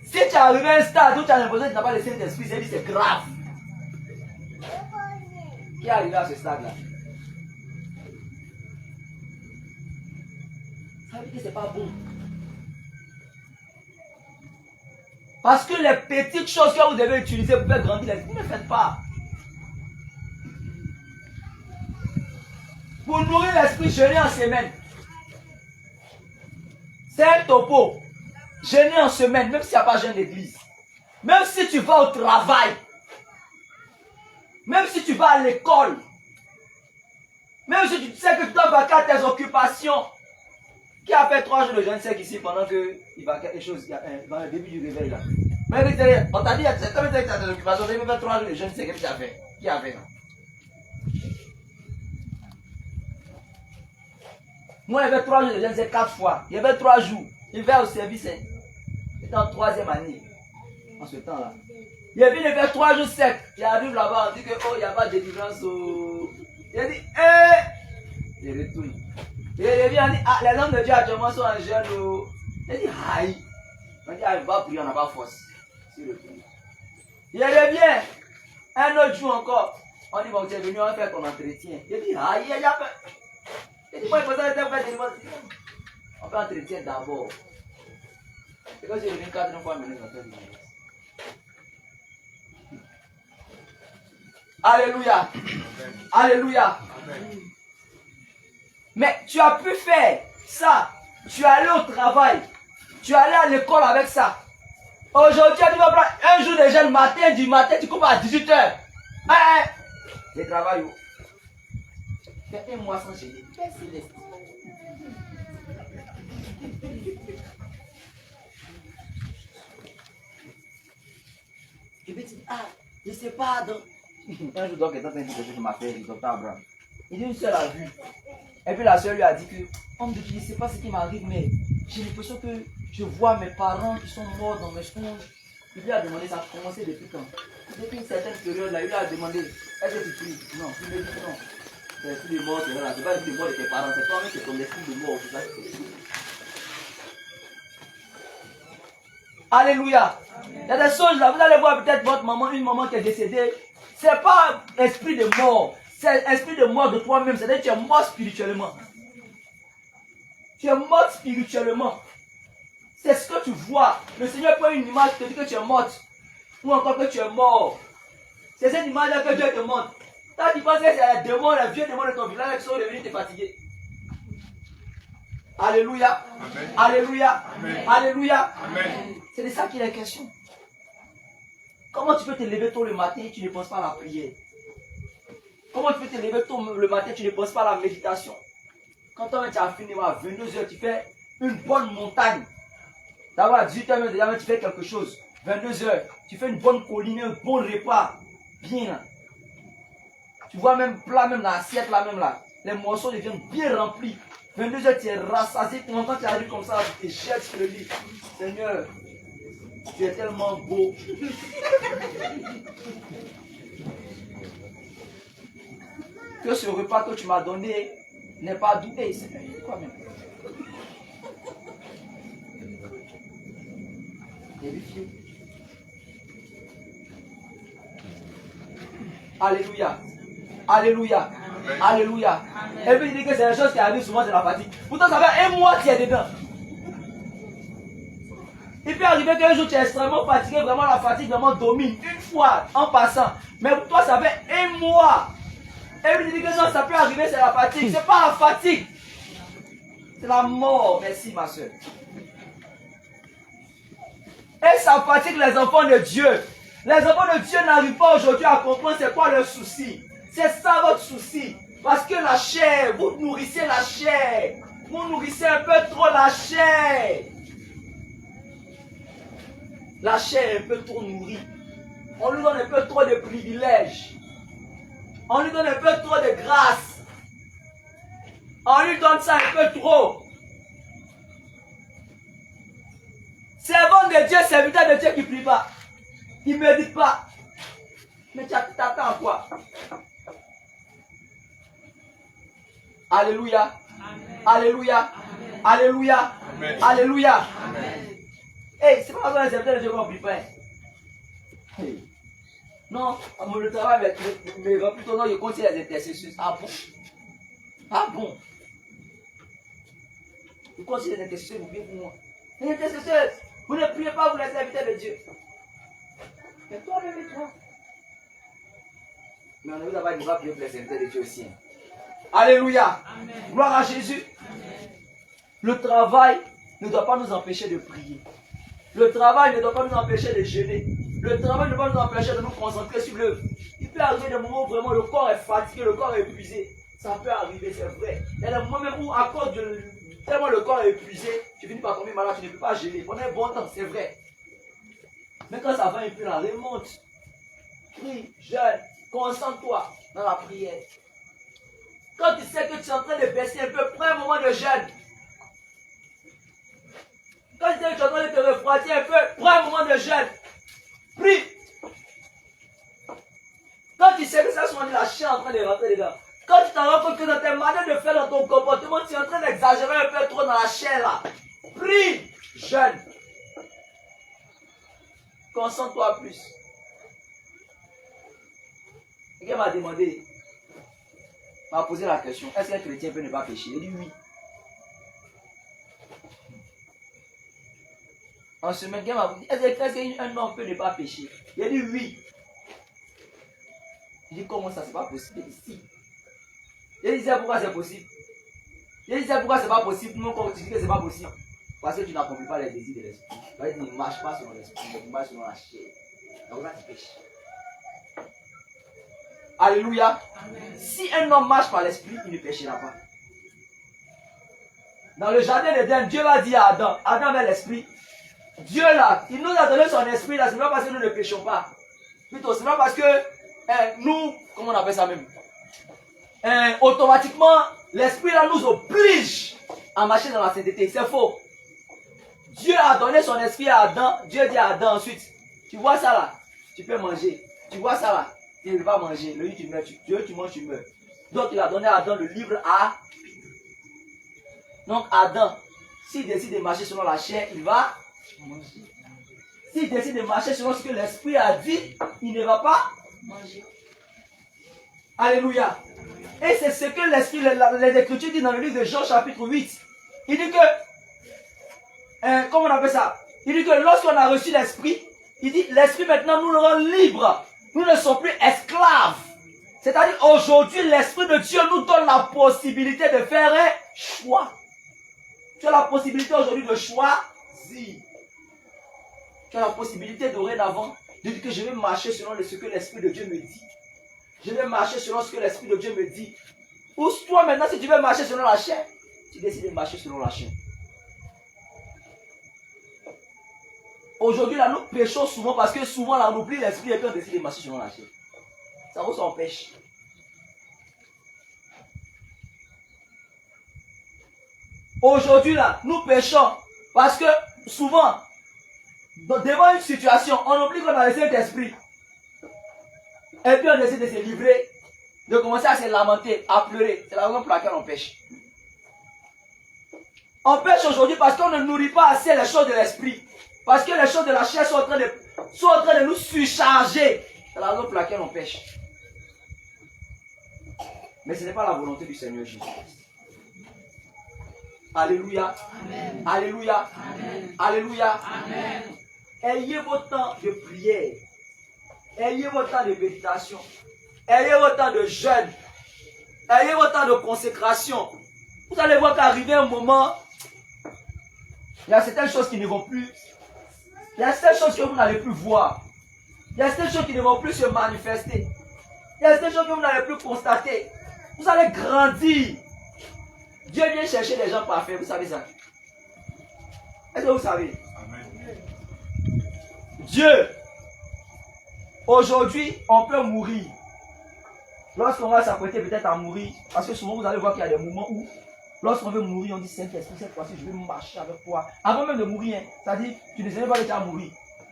Si tu es arrivé à un stade où tu as l'impression que tu n'as pas le Saint-Esprit, c'est grave. Qui est arrivé à ce stade-là? Ça veut dire que ce n'est pas bon. Parce que les petites choses que vous devez utiliser pour faire grandir l'esprit, ne le faites pas. Pour nourrir l'esprit, jeûner en semaine. C'est un topo. Jeûner en semaine, même s'il n'y a pas jeûne d'église. Même si tu vas au travail. Même si tu vas à l'école. Même si tu sais que tu dois vaquer à tes occupations. Qui a fait 3 jours de jeûne sec ici pendant qu'il va quelque chose dans le début du réveil là. Mais on t'a dit, c'est comme ça que tu as tes occupations, tu as fait 3 jours de jeûne sec, qu'est-ce que tu as fait? Qui a fait ça? Moi, il y avait 3 jours de jeûne sec 4 fois. Il y avait 3 jours. Il va au service. C'était en 3e année. En ce temps-là. Il a vu, il fait 3 jours secs. Il arrive là-bas, on dit que, oh, il n'y a pas de délivrance. Il a dit, il retourne. Il revient, on dit, ah, les hommes de Dieu actuellement sont en jeûne. Il a dit, aïe. On dit, ah, il va prier, on n'a pas force. Il revient. Un autre jour encore. On dit, bon, tu es venu, on va faire ton entretien. Il a dit, aïe, il a fait. Il dit, moi, il faut ça, faire délivrance. On fait entretien d'abord. C'est quand j'ai venu 4 fois, mais on fait délivrance. Alléluia. Alléluia. Amen. Mais tu as pu faire ça. Tu es allé au travail. Tu es allé à l'école avec ça. Aujourd'hui, tu vas prendre un jour de jeûne matin, du matin, tu coupes à 18h. Tu travailles où? Fais un mois sans jeûner. Fais céleste. Je vais te dire, ah, je ne sais pas donc. Un jour, donc, il est en train de dire que je m'appelle le docteur Abraham. Il dit, une seule a vu. Et puis la soeur lui a dit que, homme de Dieu, je ne sais pas ce qui m'arrive, mais j'ai l'impression que je vois mes parents qui sont morts dans mes songes. Il lui a demandé, ça a commencé depuis quand? Depuis une certaine période là, il lui a demandé, est-ce que tu pries? Non, il me dit non. C'est l'esprit de mort, c'est là. C'est pas l'esprit de mort de tes parents, c'est toi-même qui es ton esprit de mort. C'est ça. Alléluia. Il y a des choses là, vous allez voir peut-être votre maman, une maman qui est décédée. C'est pas esprit de mort, c'est esprit de mort de toi-même. C'est-à-dire que tu es mort spirituellement. Tu es mort spirituellement. C'est ce que tu vois. Le Seigneur prend une image qui te dit que tu es morte. Ou encore que tu es mort. C'est cette image-là que Dieu te montre. Quand tu penses que c'est les démons, les vieux démons de ton village qui sont devenus te fatiguer. Alléluia. Amen. Alléluia. Amen. Alléluia. Amen. C'est de ça qu'il est question. Comment tu peux te lever tôt le matin et tu ne penses pas à la prière? Comment tu peux te lever tôt le matin et tu ne penses pas à la méditation? Quand tu as fini à 22h, tu fais une bonne montagne. D'abord à 18h, même, déjà, tu fais quelque chose. 22h, tu fais une bonne colline, un bon repas. Bien là. Tu vois même plat, même l'assiette là, même là. Les morceaux deviennent bien remplis. 22h, tu es rassasié. Quand tu arrives comme ça, tu te jettes sur le lit. Seigneur, tu es tellement beau. Que ce repas que tu m'as donné n'est pas doux. Hey, Seigneur, quoi même? Alléluia. Alléluia. Amen. Alléluia. Et puis il dit que c'est la chose qui arrive souvent, c'est la fatigue. Pourtant, ça fait un mois que tu es dedans. Il peut arriver qu'un jour tu es extrêmement fatigué, vraiment la fatigue vraiment domine une fois en passant. Mais pour toi, ça fait un mois. Et puis il dit que non, ça peut arriver, c'est la fatigue. C'est pas la fatigue. C'est la mort. Merci ma soeur. Et ça fatigue les enfants de Dieu. Les enfants de Dieu n'arrivent pas aujourd'hui à comprendre c'est quoi leur souci. C'est ça votre souci. Parce que la chair, vous nourrissez la chair. Vous nourrissez un peu trop la chair. La chair est un peu trop nourrie. On lui donne un peu trop de privilèges. On lui donne un peu trop de grâce. On lui donne ça un peu trop. Servant de Dieu, serviteur de Dieu qui ne prie pas. Qui ne médite pas. Mais tu t'attends à quoi? Alléluia. Amen. Alléluia. Amen. Alléluia. Amen. Alléluia. Hey, c'est pas parce qu'on est serviteur de Dieu qu'on ne prie pas. Hey. Non, le travail me remplit ton nom, je continue les intercessions. Ah bon? Ah bon? Je continue les intercessions, vous venez pour moi. Les intercesseurs, vous ne priez pas pour les serviteurs de Dieu. Mais toi, levez-toi. Mais on a vu d'abord, il va prier pour les serviteurs de Dieu aussi. Alléluia. Amen. Gloire à Jésus. Amen. Le travail ne doit pas nous empêcher de prier. Le travail ne doit pas nous empêcher de jeûner. Le travail ne doit pas nous empêcher de nous concentrer sur l'œuvre. Il peut arriver des moments où vraiment le corps est fatigué, le corps est épuisé. Ça peut arriver, c'est vrai. Il y a des moments même où à cause de tellement le corps est épuisé, tu finis par tomber malade, tu ne peux pas jeûner. Pendant un bon temps, c'est vrai. Mais quand ça va un peu là, remonte. Prie, jeûne, concentre-toi dans la prière. Quand tu sais que tu es en train de baisser un peu, prends un moment de jeûne. Quand tu sais que tu es en train de te refroidir un peu, prends un moment de jeûne. Prie. Quand tu sais que ça soit la chair en train de rentrer dedans. Quand tu t'en rends compte que dans tes manières de faire dans ton comportement, tu es en train d'exagérer un peu trop dans la chair là. Prie. Jeûne. Concentre-toi plus. Quelqu'un m'a demandé, m'a posé la question, est-ce qu'un chrétien peut ne pas pécher? Il dit oui. En semaine, quelqu'un m'a dit, est-ce qu'un homme peut ne pas pécher? Il a dit oui. Il dit comment ça, c'est pas possible? Il dit si. Il dit pourquoi c'est possible? Il dit pourquoi c'est pas possible? Non, quand tu dis que c'est pas possible. Parce que tu n'accomplis pas les désirs de l'esprit. Tu ne marches pas selon l'esprit, tu marches selon la chair. Donc là, tu pêches. Alléluia. Amen. Si un homme marche par l'esprit, il ne péchera pas. Dans le jardin d'Éden, Dieu l'a dit à Adam. Adam avait l'esprit. Dieu là, il nous a donné son esprit là. Ce n'est pas parce que nous ne péchons pas. Plutôt, ce n'est pas parce que nous, comment on appelle ça même? Automatiquement, l'esprit là nous oblige à marcher dans la sainteté. C'est faux. Dieu a donné son esprit à Adam. Dieu dit à Adam ensuite, tu vois ça là, tu peux manger. Tu vois ça là, tu ne peux pas manger. Le jour tu meurs, tu manges, tu meurs. Donc il a donné à Adam le livre à. Donc Adam, s'il décide de marcher selon la chair, il va manger. S'il décide de marcher selon ce que l'esprit a dit, il ne va pas manger. Alléluia. Et c'est ce que l'esprit, les Écritures disent dans le livre de Jean chapitre 8. Il dit que comment on appelle ça? Il dit que lorsqu'on a reçu l'esprit, il dit l'esprit maintenant nous le rend libre. Nous ne sommes plus esclaves. C'est-à-dire aujourd'hui l'esprit de Dieu nous donne la possibilité de faire un choix. Tu as la possibilité aujourd'hui de choisir. Tu as la possibilité dorénavant de dire que je vais marcher selon ce que l'esprit de Dieu me dit. Je vais marcher selon ce que l'esprit de Dieu me dit. Ou toi maintenant si tu veux marcher selon la chair, tu décides de marcher selon la chair. Aujourd'hui, là, nous péchons souvent parce que souvent, là, on oublie l'esprit et puis on décide de marcher selon la chair. Ça vous empêche. Aujourd'hui, là, nous péchons parce que souvent, devant une situation, on oublie qu'on a laissé l'esprit. Et puis on décide de se livrer, de commencer à se lamenter, à pleurer. C'est la raison pour laquelle on pêche. On pêche aujourd'hui parce qu'on ne nourrit pas assez les choses de l'esprit. Parce que les choses de la chair sont en train de nous surcharger. C'est la raison pour laquelle on pêche. Mais ce n'est pas la volonté du Seigneur Jésus. Alléluia. Amen. Alléluia. Amen. Alléluia. Amen. Ayez votre temps de prière. Ayez votre temps de méditation. Ayez votre temps de jeûne. Ayez votre temps de consécration. Vous allez voir qu'arriver un moment, il y a certaines choses qui ne vont plus. Il y a certaines choses que vous n'allez plus voir. Il y a certaines choses qui ne vont plus se manifester. Il y a certaines choses que vous n'allez plus constater. Vous allez grandir. Dieu vient chercher les gens parfaits, vous savez ça? Est-ce que vous savez? Amen. Dieu, aujourd'hui, on peut mourir. Lorsqu'on va s'apprêter peut-être à mourir, parce que souvent vous allez voir qu'il y a des moments où, lorsqu'on veut mourir, on dit Saint-Esprit, cette fois-ci, je vais marcher avec toi. Avant même de mourir, hein, c'est-à-dire, tu ne savais pas déjà mourir.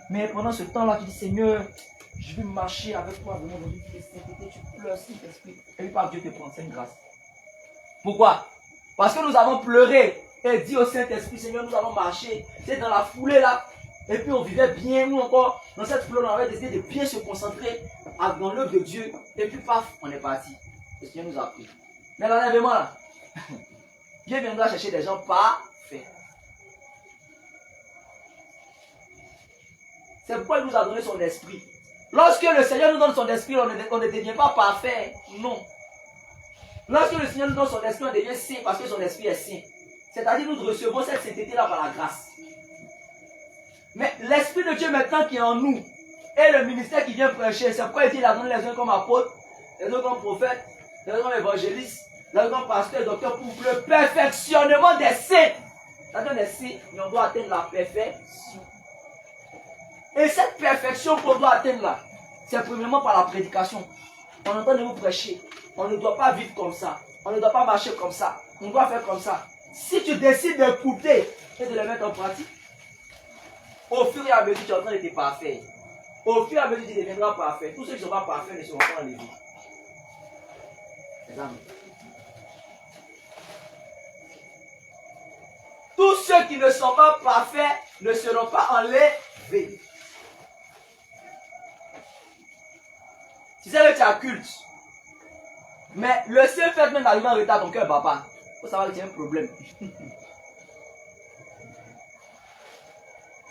Mais pendant ce temps-là, tu dis Seigneur, je vais marcher avec toi. Vraiment, dans une sainteté, tu pleures, Saint-Esprit. Et puis par Dieu te prend, c'est une grâce. Pourquoi? Parce que nous avons pleuré et dit au Saint-Esprit, Seigneur, nous allons marcher. C'est dans la foulée là. Et puis on vivait bien, ou encore dans cette foulée, on avait décidé de bien se concentrer dans l'œuvre de Dieu. Et puis paf, on est parti. Le Seigneur nous a pris. Mais l'enlèvement là, Dieu viendra chercher des gens parfaits. C'est pourquoi il nous a donné son esprit. Lorsque le Seigneur nous donne son esprit, on ne devient pas parfait. Non. Lorsque le Seigneur nous donne son esprit, on devient saint parce que son esprit est saint. C'est-à-dire nous recevons cette sainteté-là par la grâce. Mais l'Esprit de Dieu maintenant qui est en nous, et le ministère qui vient prêcher, c'est pourquoi il a donné les uns comme apôtres, les autres comme prophètes, les autres comme évangélistes, les autres comme pasteurs, docteurs, pour le perfectionnement des saints. C'est-à-dire des saints, mais on doit atteindre la perfection. Et cette perfection qu'on doit atteindre là, c'est premièrement par la prédication. On entend de vous prêcher. On ne doit pas vivre comme ça. On ne doit pas marcher comme ça. On doit faire comme ça. Si tu décides d'écouter et de le mettre en pratique, au fur et à mesure, tu es en train d'être parfait. Au fur et à mesure, tu deviendras parfait. Tous ceux qui ne sont pas parfaits ne seront pas enlevés. Les amis. Tous ceux qui ne sont pas parfaits ne seront pas enlevés. Tu sais que tu as culte. Mais le seul fait même d'arriver en retard, ton cœur ne bat pas. Il faut savoir que tu as un problème.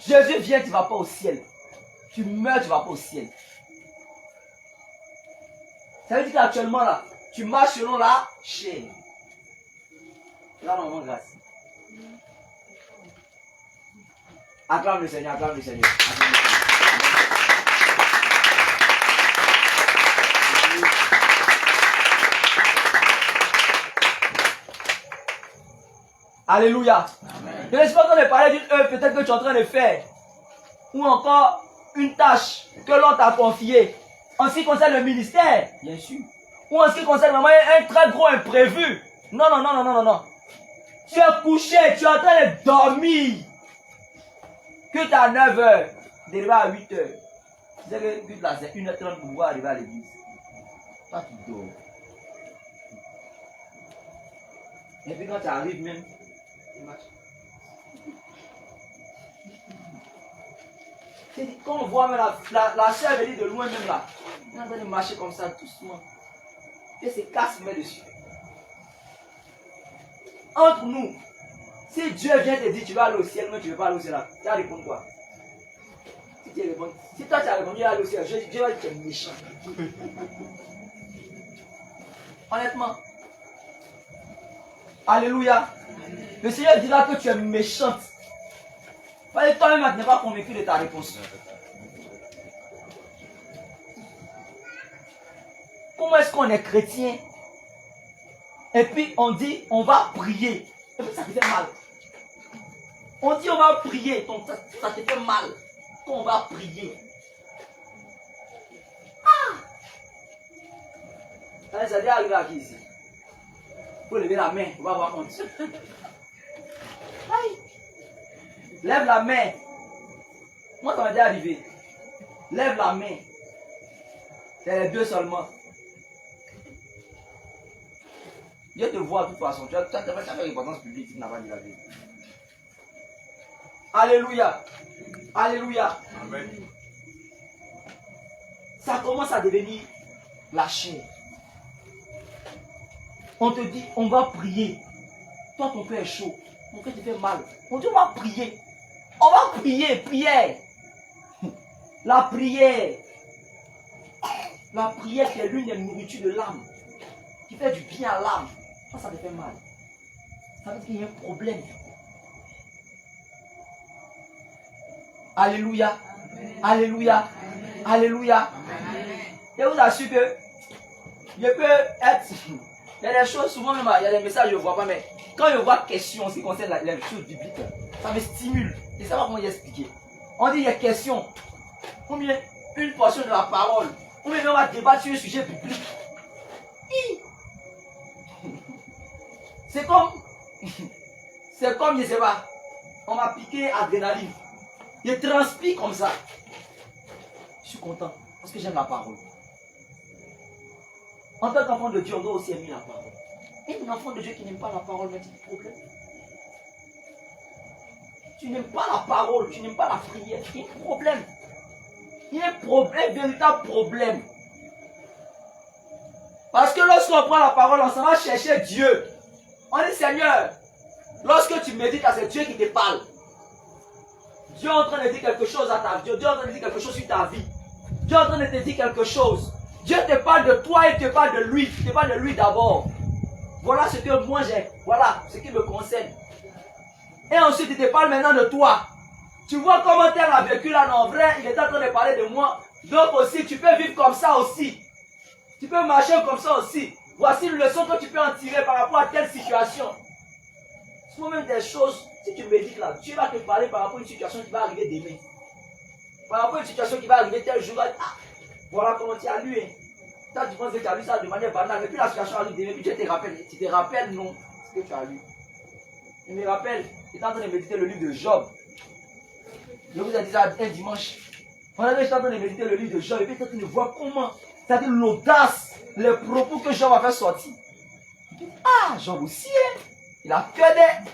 Jésus vient, tu ne vas pas au ciel. Tu meurs, tu ne vas pas au ciel. Ça veut dire qu'actuellement là, tu marches selon la chaîne. Là, non, grâce. Acclame le Seigneur, acclame le Seigneur. Acclame le Seigneur. Alléluia. Amen. Je ne suis pas en train de parler d'une œuvre peut-être que tu es en train de faire. Ou encore une tâche que l'on t'a confiée. En ce qui concerne le ministère, bien sûr. Ou en ce qui concerne vraiment un très gros imprévu. Non, non, non, non, non, non, non. Tu es couché, tu es en train de dormir. Que tu es à 9h, d'arriver à 8h. Tu sais que là, c'est 1h30 pour pouvoir arriver à l'église. Toi, tu dors. Et puis quand tu arrives même, quand on voit même la chair venir de loin même là, on est en train de marcher comme ça doucement. Et c'est casse met dessus. Entre nous, si Dieu vient te dire tu vas aller au ciel, mais tu ne veux pas aller au ciel là, tu vas répondre quoi? Si toi tu as répondu aller au ciel, Dieu va dire que tu es méchant. Honnêtement. Alléluia. Le Seigneur dira que tu es méchante. Parce que toi-même, tu n'es pas convaincu de ta réponse. Comment est-ce qu'on est chrétien? Et puis on dit, on va prier. Et puis ça te fait mal. On dit, on va prier. Donc ça te fait mal. Qu'on va prier. Ah! Ça doit arriver à qui ici? Il faut lever la main, on va avoir honte. Aïe. Lève la main. Moi, ça m'est déjà arrivé. Lève la main. C'est les deux seulement. Dieu te voit de toute façon. Tu as fait l'importance publique, tu n'as pas dit la vie. Alléluia. Alléluia. Amen. Ça commence à devenir la chair. On te dit, on va prier. Toi, ton cœur est chaud. Ton cœur te fait mal. On dit, on va prier. On va prier, prière. La prière. La prière qui est l'une des nourritures de l'âme. Qui fait du bien à l'âme. Ça te fait mal. Ça veut dire qu'il y a un problème. Alléluia. Alléluia. Alléluia. Je vous assure que je peux être... Il y a des choses, souvent même, il y a des messages que je ne vois pas, mais quand je vois question en ce qui concerne les choses bibliques, ça me stimule. Je ne sais pas comment y expliquer. On dit il y a question. Ou bien une portion de la parole. Ou bien on va débattre sur un sujet biblique. C'est comme, je ne sais pas, on m'a piqué adrénaline. Je transpire comme ça. Je suis content parce que j'aime la parole. En tant qu'enfant de Dieu, on doit aussi aimer la parole. Et un enfant de Dieu qui n'aime pas la parole, mais c'est un problème. Tu n'aimes pas la parole, tu n'aimes pas la prière, il y a un problème. Il y a un problème, un véritable problème. Parce que lorsqu'on prend la parole, on s'en va chercher Dieu. On dit Seigneur, lorsque tu médites, c'est Dieu qui te parle. Dieu est en train de dire quelque chose à ta vie. Dieu est en train de dire quelque chose sur ta vie. Dieu est en train de te dire quelque chose. Dieu te parle de toi et te parle de lui. Il te parle de lui d'abord. Voilà ce que moi j'ai. Voilà ce qui me concerne. Et ensuite, il te parle maintenant de toi. Tu vois comment tel a vécu là, non, en vrai, il est en train de parler de moi. Donc aussi, tu peux vivre comme ça aussi. Tu peux marcher comme ça aussi. Voici une leçon que tu peux en tirer par rapport à telle situation. Ce sont même des choses, si tu médites là, Dieu va te parler par rapport à une situation qui va arriver demain. Par rapport à une situation qui va arriver tel jour. Ah, voilà comment tu as lu. Hein. Toi, tu penses que tu as lu ça de manière banale. Et puis la situation arrive demain. Puis Dieu te rappelle. Tu te rappelles non ce que tu as lu. Je me rappelle, j'étais en train de méditer le livre de Job. Je vous ai dit ça un dimanche. J'étais en train de méditer le livre de Job. Et puis j'étais en train de voir comment, c'est-à-dire l'audace, les propos que Job avait sortis. Ah, Job aussi, hein. Il a que des.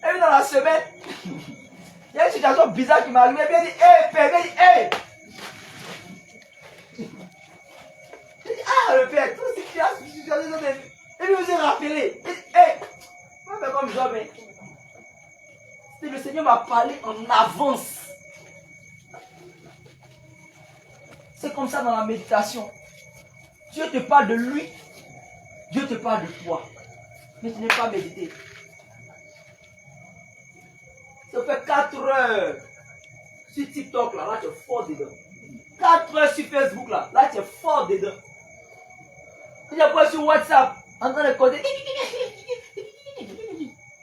Et puis dans la semaine, il y a une situation bizarre qui m'est arrivée. Et puis il dit, hé, père, il dit, hé. Je dis, ah, le père, tout ce qu'il y a, et puis vous avez rappelé. Il dit, hé, moi, mais comme Job, hein. Le Seigneur m'a parlé en avance. C'est comme ça dans la méditation. Dieu te parle de lui. Dieu te parle de toi. Mais tu n'es pas médité. Ça fait 4 heures sur TikTok, là tu es fort dedans. 4 heures sur Facebook, là tu es fort dedans. Tu es pas sur WhatsApp, en train de coder.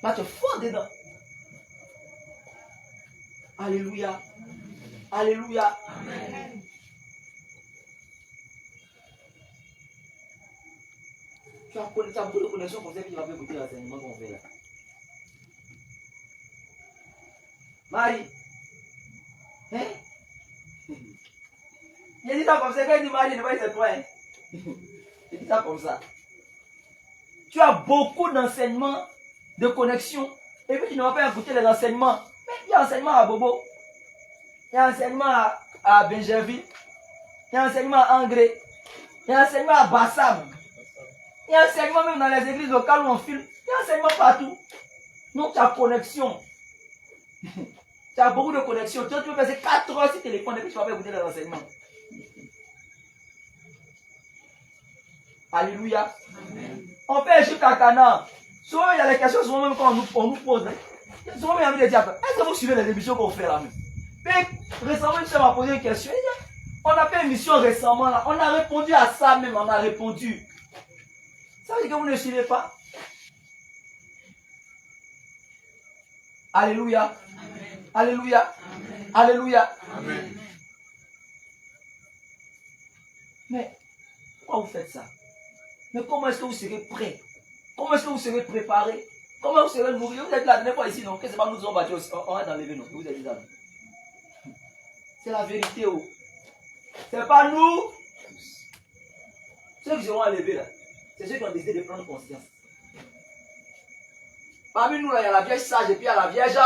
Là tu es fort dedans. Alléluia. Alléluia. Amen. Tu as beaucoup de connexions comme ça qui va écouter l'enseignement qu'on fait là. Marie. Hein? Il dit ça comme ça. Quand il dit Marie, il ne va pas dire c'est toi. Hein? Il dit ça comme ça. Tu as beaucoup d'enseignements, de connexions. Et puis tu ne vas pas écouter les enseignements. Mais il y a enseignement à Bobo. Il y a enseignement à Benjerville. Il y a enseignement à Angré. Il y a enseignement à Bassam. Il y a enseignement même dans les églises locales où on filme. Il y a enseignement partout. Donc tu as connexion. Tu as beaucoup de connexions. Tu peux passer 4 heures sur le téléphone et puis tu vas pas écouter les enseignements. Alléluia. Amen. On fait jusqu'à Canaan. Souvent il y a les questions, souvent même quand on nous pose. Souvent il y a envie de dire, est-ce que vous suivez les émissions qu'on fait là même? Mais récemment, une femme m'a posé une question. On a fait une émission récemment là. On a répondu à ça même, on a répondu. Ça veut dire que vous ne suivez pas? Alléluia. Amen. Alléluia. Amen. Alléluia. Amen. Mais pourquoi vous faites ça? Mais comment est-ce que vous serez prêts? Comment est-ce que vous serez préparés? Comment vous serez nourris? Vous êtes là, la dernière fois ici, non? Que c'est pas nous qui avons battu, on est enlevé, non? Vous êtes dit ça. C'est la vérité, oh. C'est pas nous. Ceux qui seront enlevés là, c'est ceux qui ont décidé de prendre conscience. Parmi nous là, il y a la vierge sage et puis il y a la vierge.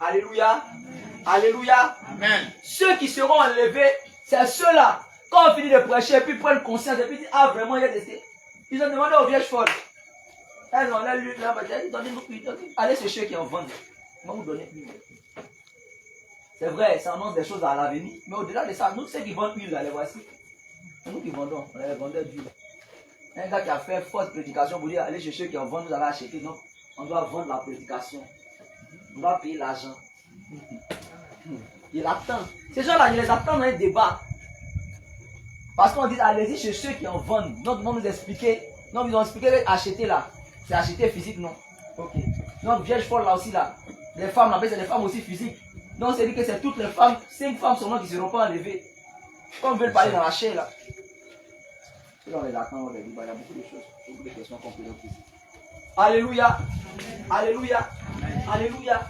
Alléluia. Amen. Alléluia. Amen. Ceux qui seront enlevés, c'est ceux-là. Quand on finit de prêcher, puis ils prennent conscience, et puis ils disent, ah vraiment, il y a des... Ils ont demandé aux vierges folles. Elles ont lu là, donnez-nous huile. Allez chez ceux qui en vendent. Ils vont vous donner huile. C'est vrai, ça annonce des choses à l'avenir. Mais au-delà de ça, nous, ceux qui vendent huile, là, les voici. C'est nous qui vendons, on est les vendeurs d'huile. Un gars qui a fait forte prédication pour dire, allez chez ceux qui en vendent, vous allez acheter. Non, on doit vendre la prédication. On doit payer l'argent. Il attend. Ces gens-là, ils les attendent dans un débat. Parce qu'on dit, allez-y chez ceux qui en vendent. Donc, ils vont nous expliquer. Donc, ils ont expliqué, acheter là. C'est acheter physique, non? Ok. Donc, vierge folle là aussi, là. Les femmes, là, c'est des femmes aussi physiques. Donc, c'est dit que c'est toutes les femmes, 5 femmes seulement qui ne seront pas enlevées. Comme ils veulent parler dans la chair, là. Là, on les attend, on les dit, il y a beaucoup de choses, beaucoup de questions qu'on peut leur poser. Alléluia. Alléluia. Alléluia.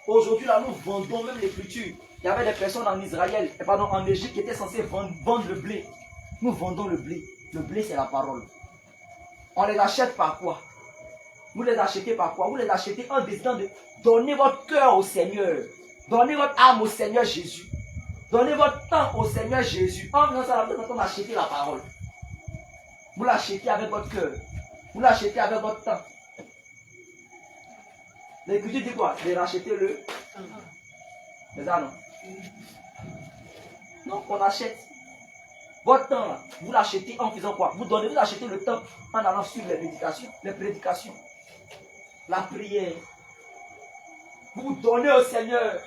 Aujourd'hui, là, nous vendons même l'écriture. Il y avait des personnes en Israël, pardon, en Égypte qui étaient censées vendre le blé. Nous vendons le blé. Le blé, c'est la parole. On les achète par quoi? Vous les achetez par quoi? Vous les achetez en décidant de donner votre cœur au Seigneur. Donnez votre âme au Seigneur Jésus. Donnez votre temps au Seigneur Jésus. En faisant ça, vous êtes en train d'acheter la parole. Vous l'achetez avec votre cœur. Vous l'achetez avec votre temps. L'Écriture dit quoi? De racheter le... C'est ça, non? Donc, on achète. Votre temps, là, vous l'achetez en faisant quoi? Vous achetez le temps en allant sur les prédications, la prière. Vous donnez au Seigneur.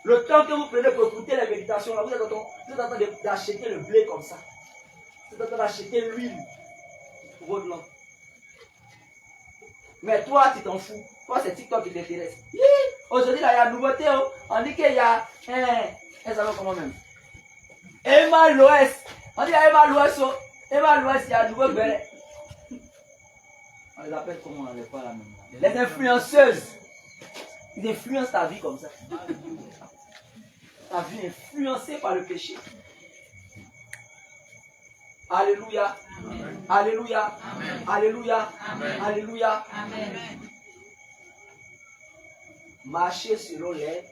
Le temps que vous prenez pour écouter les méditations, là, vous êtes en train d'acheter le blé comme ça. Vous êtes en train d'acheter l'huile pour votre langue. Mais toi, tu t'en fous. Toi, c'est TikTok qui t'intéresse. Aujourd'hui, là, il y a une nouveauté. Oh. On dit qu'il y a elle s'appelle comment même? Emma Loès. On dit Emma Loès. Oh. Emma Loès, il y a un nouveau bel. On les appelle comment? On les pas la même. Les influenceuses. Ils influencent ta vie comme ça. Ta vie est influencée par le péché. Alléluia. Amen. Alléluia. Amen. Alléluia. Amen. Alléluia. Amen. Marchez selon les.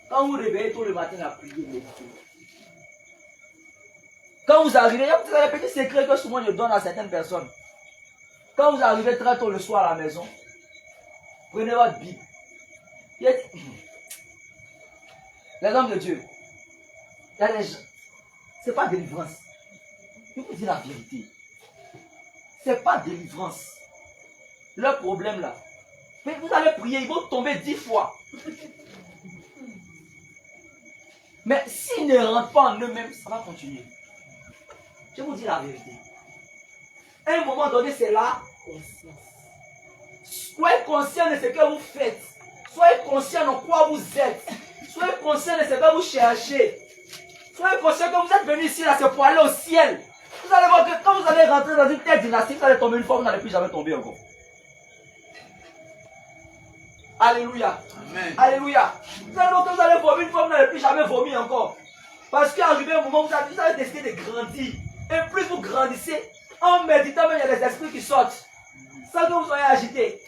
Quand vous réveillez tôt le matin à prier, méditez. Quand vous arrivez, il y a un petit secret que souvent je donne à certaines personnes. Quand vous arrivez très tôt le soir à la maison, prenez votre Bible. Les hommes de Dieu, il y a des gens. Ce n'est pas délivrance. Je vous dis la vérité. Ce n'est pas délivrance. Le problème là, mais vous allez prier, ils vont tomber 10 fois. Mais s'ils ne rentrent pas en eux-mêmes, ça va continuer. Je vous dis la vérité. À un moment donné, c'est la conscience. Soyez conscient de ce que vous faites. Soyez conscient de quoi vous êtes. Soyez conscient de ce que vous cherchez. Soyez conscient que vous êtes venu ici, là, c'est pour aller au ciel. Vous allez voir que quand vous allez rentrer dans une telle dynastie, vous allez tomber une fois, vous n'allez plus jamais tomber encore. Alléluia. Amen. Alléluia. Vous allez voir que vous allez vomir une fois, vous n'allez plus jamais vomir encore. Parce qu'arrivé un moment, vous allez décider de grandir. Et plus vous grandissez, en méditant, il y a des esprits qui sortent. Sans que vous soyez agité.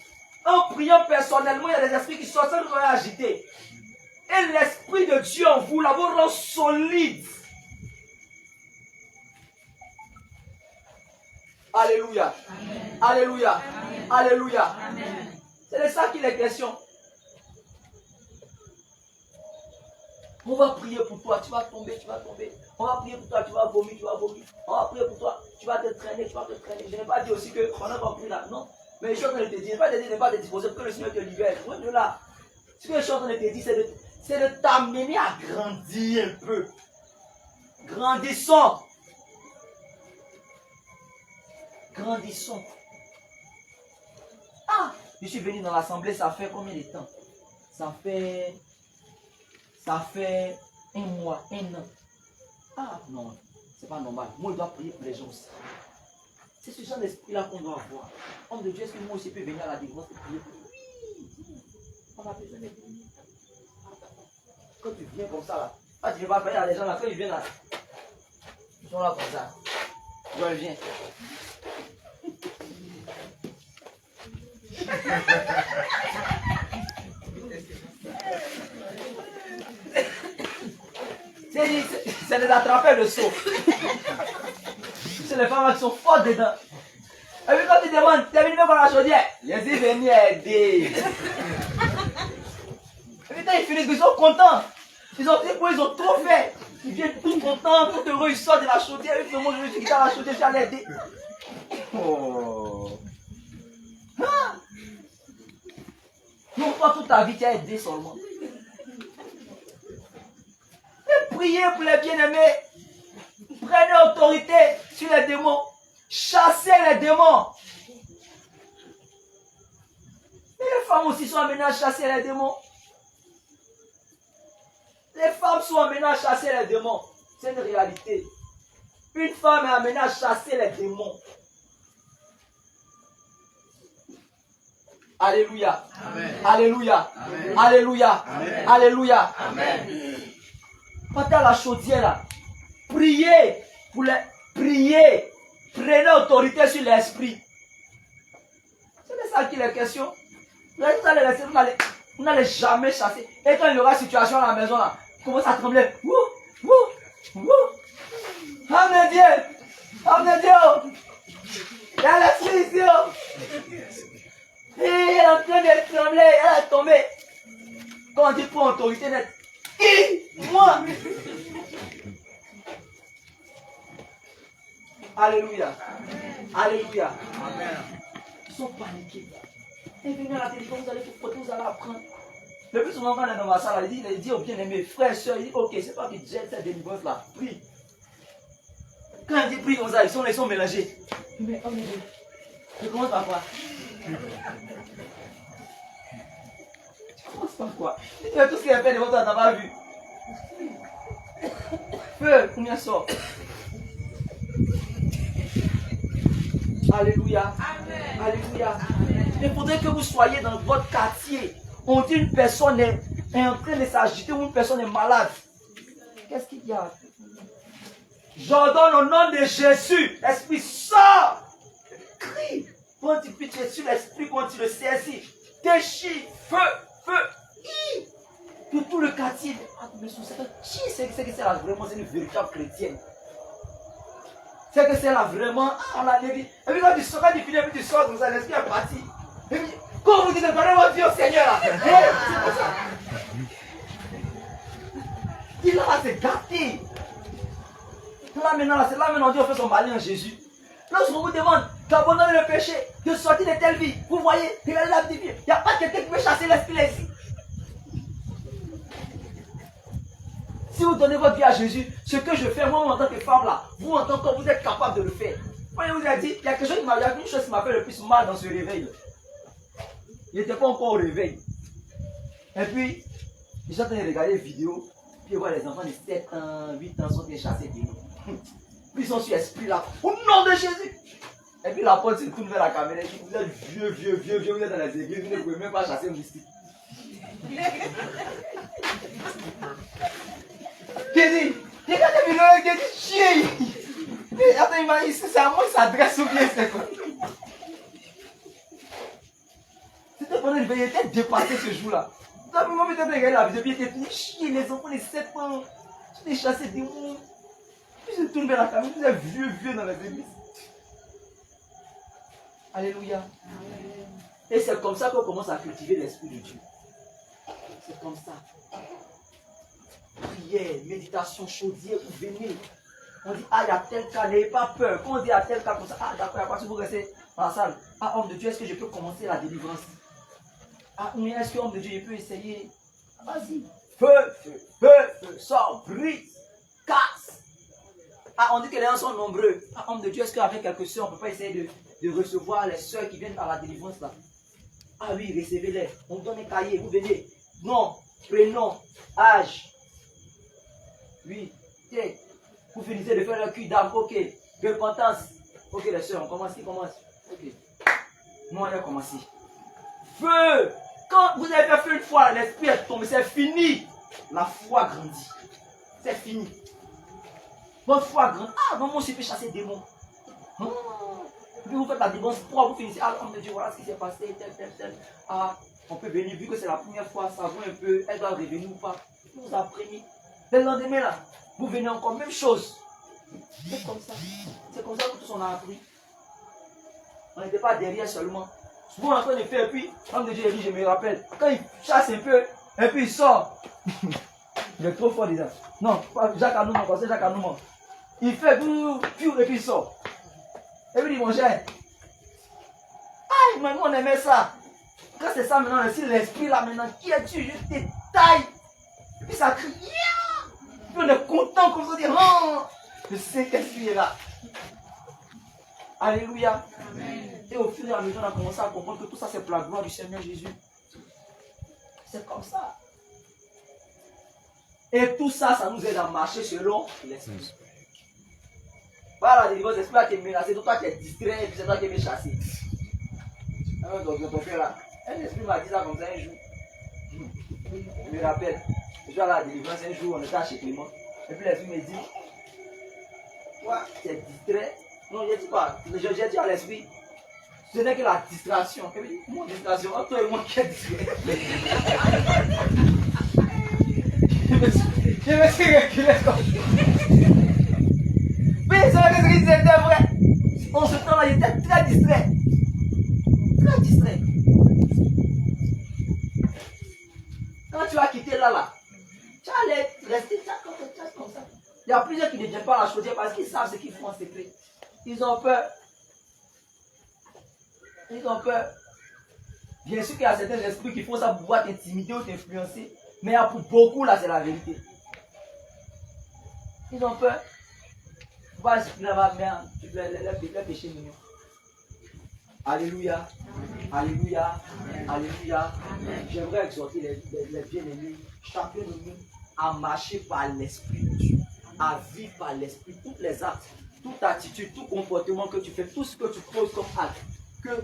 En priant personnellement, il y a des esprits qui sortent sans que vous soyez agité. Et l'Esprit de Dieu en vous, là, vous rend solide. Alléluia. Amen. Alléluia. Amen. Alléluia. Amen. C'est de ça qu'il est question. On va prier pour toi, tu vas tomber, tu vas tomber. On va prier pour toi, tu vas vomir, tu vas vomir. On va prier pour toi, tu vas te traîner, tu vas te traîner. Je n'ai pas dit aussi qu'on n'a pas pris là, non. Mais je suis en train de te dire, pas de dire, ne pas te disposer pour que le Seigneur te libère. Loin de là. Ce que je suis en train de te dire, c'est de t'amener à grandir un peu. Grandissons. Grandissons. Ah, je suis venu dans l'assemblée, ça fait combien de temps? Ça fait 1 mois, 1 an. Ah non, c'est pas normal. Moi, je dois prier pour les gens aussi. C'est ce genre d'esprit-là qu'on doit avoir. Homme de Dieu, est-ce que moi aussi peux venir à la délivrance et prier pour lui? Oui. On a besoin d'être béni. Quand tu viens comme ça, là, ah, tu ne vas pas parler à des gens là, quand ils viennent là, ils sont là comme ça. Je viens. C'est les attraper le saut. C'est les femmes qui sont fortes dedans. Et puis quand tu demandes, t'es venu voir la chaudière, je suis venu aider. Et puis quand ils finissent, ils sont contents. Ils ont trop fait. Ils viennent tous contents, tout heureux, ils sortent de la chaudière. Et puis moi, je suis dans la chaudière, j'allais aider. Oh. Hein? Non, pas toute ta vie, tu as aidé seulement. Et priez pour les bien-aimés. Prenez autorité sur les démons. Chassez les démons. Et les femmes aussi sont amenées à chasser les démons. Les femmes sont amenées à chasser les démons. C'est une réalité. Une femme est amenée à chasser les démons. Alléluia. Amen. Alléluia. Amen. Alléluia. Amen. Alléluia. Amen. Quand à la chaudière là, priez pour les priez. Prenez autorité sur l'esprit. C'est de ça qu'il est question. Vous n'allez jamais chasser. Et quand il y aura situation à la maison là, commence à trembler. Wouh, wouh, wouh. Amenez Dieu. Amenez Dieu. Il y a l'esprit ici. Et elle est en train de trembler. Elle est tombée. Quand on dit pour autorité nette. Qui? Moi. Alléluia. Alléluia. Ils sont paniqués. Et venez à la télévision, vous allez vous frotter, vous allez apprendre. Le plus souvent, quand on est dans ma salle, il dit aux bien-aimés, frères, soeurs, il dit, ok, c'est pas qu'il jette cette délivrance là, prie. Quand il dit prie comme ça, ils sont mélangés. Mais oh mon Dieu, je commence par quoi? Tu commences par quoi? Tu fais tout ce qu'il a fait devant toi, t'as pas vu. Feu, combien sort? Alléluia. Amen. Alléluia. Il faudrait que vous soyez dans votre quartier. On dit une personne est en train de s'agiter ou une personne est malade. Qu'est-ce qu'il y a? J'ordonne au nom de Jésus. L'esprit sort. Crie. Quand tu pitches sur l'esprit, quand tu le saisis, déchire, feu, feu. Que tout le quartier. Ah, mais c'est que c'est là vraiment une véritable chrétienne. C'est que c'est là vraiment, on l'a dit. Et puis quand tu sors, quand tu finis, tu sors comme ça, l'esprit est parti. Et puis, quand vous dites, donnez votre vie au Seigneur là, c'est comme ça. Il là, c'est gâté. Là maintenant, Dieu fait son malin en Jésus. Lorsqu'on vous demande d'abandonner le péché, de sortir de telle vie, vous voyez, regardez la vie. Il n'y a pas quelqu'un qui peut chasser l'esprit ici. Si vous donnez votre vie à Jésus, ce que je fais, moi en tant que femme là, vous en tant que vous êtes capable de le faire. Moi je vous ai dit, il y a une chose qui m'a fait le plus mal dans ce réveil. Il n'était pas encore au réveil. Et puis, je suis en train de regarder les vidéos, puis je vois les enfants de 7 ans, 8 ans sont chassés de nous. Puis ils sont sur l'esprit là, au nom de Jésus. Et puis l'apôtre se tourne vers la caméra et dit, vous êtes vieux, vous êtes dans les églises, vous ne pouvez même pas chasser un moustique. Qu'est-ce regardez vidéo, il dit chier. Attends, il m'a dit, c'est à moi, il s'adresse ou bien c'est quoi? C'était pendant une veille, il était dépassé ce jour-là. Moi, je me regardé la vidéo, il était venu chier, les enfants de 7 ans, ils étaient chassés des mouches. Puis je tourne vers la caméra, vous êtes vieux dans les églises. Alléluia. Et c'est comme ça qu'on commence à cultiver l'esprit de Dieu. C'est comme ça. Prière, méditation, chaudière, vous venez. On dit, ah, il y a tel cas, n'ayez pas peur. Quand on dit, il y a tel cas comme ça, ah, d'accord, il n'y a pas si vous restez dans la salle. Ah, homme de Dieu, est-ce que je peux commencer la délivrance? Ah, mais est-ce que, homme de Dieu, je peux essayer? Ah, vas-y. Feu, sort, brise, casse. Ah, on dit que les gens sont nombreux. Ah, homme de Dieu, est-ce qu'avec quelques soeurs, on ne peut pas essayer de recevoir les soeurs qui viennent à la délivrance là? Ah oui, recevez-les. On donne un cahier, vous venez. Nom, prénom, âge. Oui, tiens, vous finissez de faire le cul d'âme, ok. Repentance. Ok, les soeurs, on commence, qui commence? Ok. Moi, on a commencé. Feu! Quand vous avez fait feu une fois, l'esprit est tombé, c'est fini. La foi grandit. C'est fini. Votre foi grandit. Ah, maman aussi peut chasser des démons. Puis vous faites la délivrance propre, vous finissez. Ah, homme de Dieu, voilà ce qui s'est passé, tel. Ah, on peut venir, vu que c'est la première fois, savoir un peu, elle doit revenir ou pas. Vous apprenez. Le lendemain là, vous venez encore, même chose. C'est comme ça. C'est comme ça que tous on a appris. On n'était pas derrière seulement. Souvent on est en train de faire, puis, comme Dieu dit, je me rappelle, quand il chasse un peu, et puis il sort. Il est trop fort déjà. Non, pas Jacques Anouma, parce que Jacques Anouma. Il fait puis et puis il sort. Et puis il dit, mon cher, aïe, mais moi on aimait ça. Quand c'est ça maintenant, si l'esprit là maintenant, qui es-tu? Je te taille. Puis ça crie. Puis on est content comme ça, dire, oh, je sais qu'est-ce qu'il est là. Alléluia. Amen. Et au fur et à mesure, on a commencé à comprendre que tout ça, c'est pour la gloire du Seigneur Jésus. C'est comme ça. Et tout ça, ça nous aide à marcher selon l'esprit. Voilà, la délivrance, l'esprit a été menacé, donc toi tu es distrait et puis c'est toi qui es chassé. Donc ton père là, un esprit m'a dit ça comme ça un jour. Je me rappelle, je suis allé à la délivrance un jour, on était chez Clément. Et puis l'esprit me dit, toi tu es distrait. Non, je dis pas, j'ai dit à l'esprit, ce n'est que la distraction. Et puis, mon distraction, toi et moi qui est distrait. Je me suis reculé comme mais c'est vrai que ce qu'il disait était vrai. En ce temps-là, il était très distrait. Très distrait. Quand tu vas quitter là, tu allais rester comme ça. Il y a plusieurs qui ne viennent pas à la chaudière parce qu'ils savent ce qu'ils font en secret. Ils ont peur. Ils ont peur. Bien sûr qu'il y a certains esprits qui font ça pour pouvoir t'intimider ou t'influencer. Mais pour beaucoup, là, c'est la vérité. Ils ont peur. Vas-y, les péchés mignons. Alléluia. Alléluia. Alléluia. J'aimerais exhorter les bien-aimés, chacun de nous, à marcher par l'Esprit de Dieu, à vivre par l'Esprit. Tous les actes, toute attitude, tout comportement que tu fais, tout ce que tu poses comme acte, que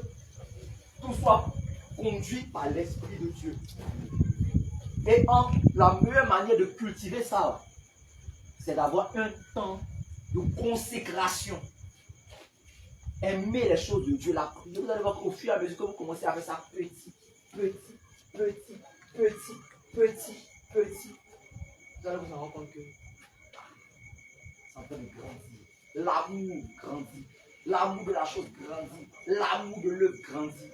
tout soit conduit par l'Esprit de Dieu. Et la meilleure manière de cultiver ça, c'est d'avoir un temps de consécration. Aimer les choses de Dieu. La prière, vous allez voir qu'au fur et à mesure que vous commencez à faire ça petit, vous allez vous en rendre compte que ça peut grandir. L'amour grandit. L'amour de la chose grandit. L'amour de l'œuvre grandit.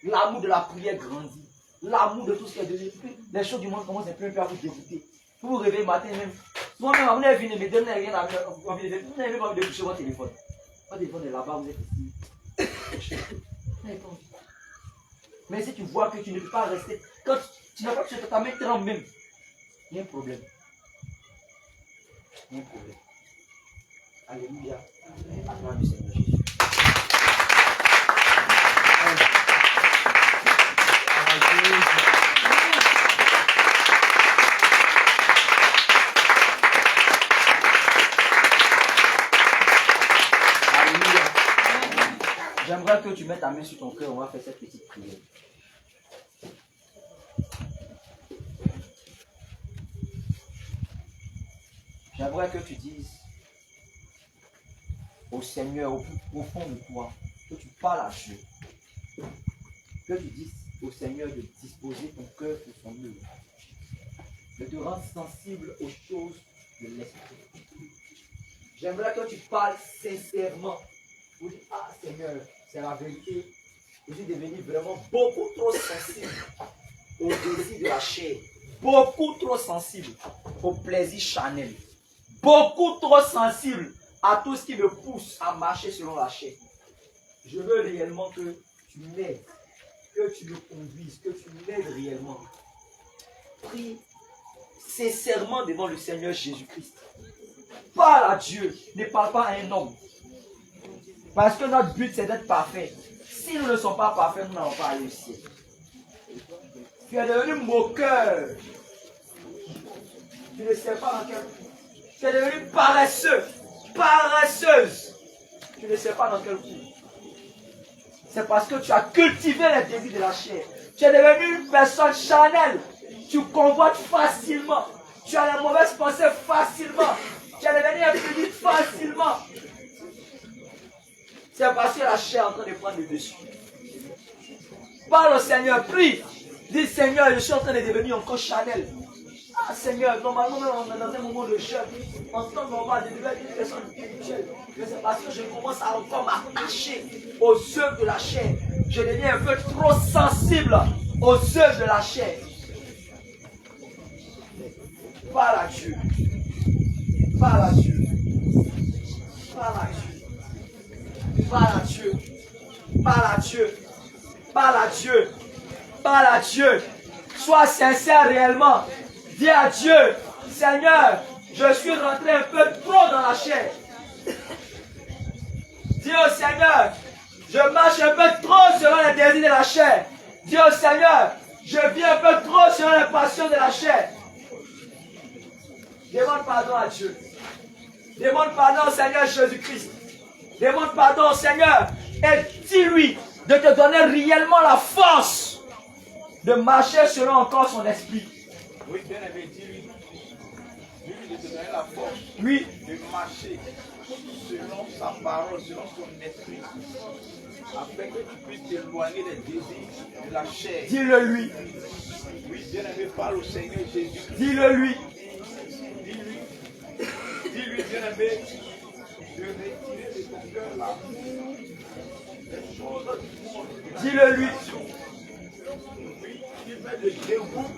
L'amour de la prière grandit. L'amour de tout ce qui est devenu. Les choses du monde commencent un peu à vous dégoûter. Vous vous réveillez matin même. Moi-même, vous n'avez venu, mais demain, vous n'avez pas envie de toucher votre téléphone. Votre téléphone est là-bas, vous êtes ici. Mais si tu vois que tu ne peux pas rester, quand tu n'as pas touché ta main tremble même, il y a un problème. Il y a un problème. Alléluia. À gloire du Seigneur Jésus. J'aimerais que tu mettes ta main sur ton cœur, on va faire cette petite prière. J'aimerais que tu dises au Seigneur, au plus profond de toi, que tu parles à Dieu. Que tu dises au Seigneur de disposer ton cœur pour son œuvre. De te rendre sensible aux choses de l'esprit. J'aimerais que tu parles sincèrement. Pour dire, ah Seigneur, c'est la vérité. Je suis devenu vraiment beaucoup trop sensible au désir de la chair. Beaucoup trop sensible au plaisir charnel. Beaucoup trop sensible à tout ce qui me pousse à marcher selon la chair. Je veux réellement que tu m'aides, que tu me conduises, que tu m'aides réellement. Prie sincèrement devant le Seigneur Jésus-Christ. Parle à Dieu, ne parle pas à un homme. Parce que notre but c'est d'être parfait. Si nous ne sommes pas parfaits, nous n'allons pas aller au ciel. Tu es devenu moqueur. Tu ne sais pas dans quel... Tu es devenu paresseux. Paresseuse. Tu ne sais pas dans quel coup. C'est parce que tu as cultivé les désirs de la chair. Tu es devenu une personne charnelle. Tu convoites facilement. Tu as les mauvaises pensées facilement. Tu es devenu impuni facilement. C'est parce que la chair est en train de prendre le dessus. Parle au Seigneur, prie. Dis Seigneur, je suis en train de devenir encore charnel. Ah Seigneur, normalement même on est dans un moment de jeûne. En temps normal, je devais être une personne spirituelle. Mais c'est parce que je commence à encore m'attacher aux œuvres de la chair. Je deviens un peu trop sensible aux œuvres de la chair. Parle à Dieu. Parle à Dieu. Parle à Dieu. Parle à Dieu. Parle à Dieu. Parle à Dieu. Parle à Dieu. Sois sincère réellement. Dis à Dieu, Seigneur, je suis rentré un peu trop dans la chair. Dis au Seigneur, je marche un peu trop selon les désirs de la chair. Dis au Seigneur, je vis un peu trop selon les passions de la chair. Demande pardon à Dieu. Demande pardon au Seigneur Jésus-Christ. Demande pardon au Seigneur et dis-lui de te donner réellement la force de marcher selon encore son esprit. Oui, bien aimé, dis-lui. Dis-lui de te donner la force Oui. de marcher selon sa parole, selon son esprit, afin que tu puisses t'éloigner des désirs de la chair. Dis-le lui. Oui, bien aimé, parle au Seigneur Jésus. Dis-le lui. Dis-lui, bien aimé, de retirer de ton cœur l'amour des choses du monde. Dis-le lui. Oui, il met le dégoût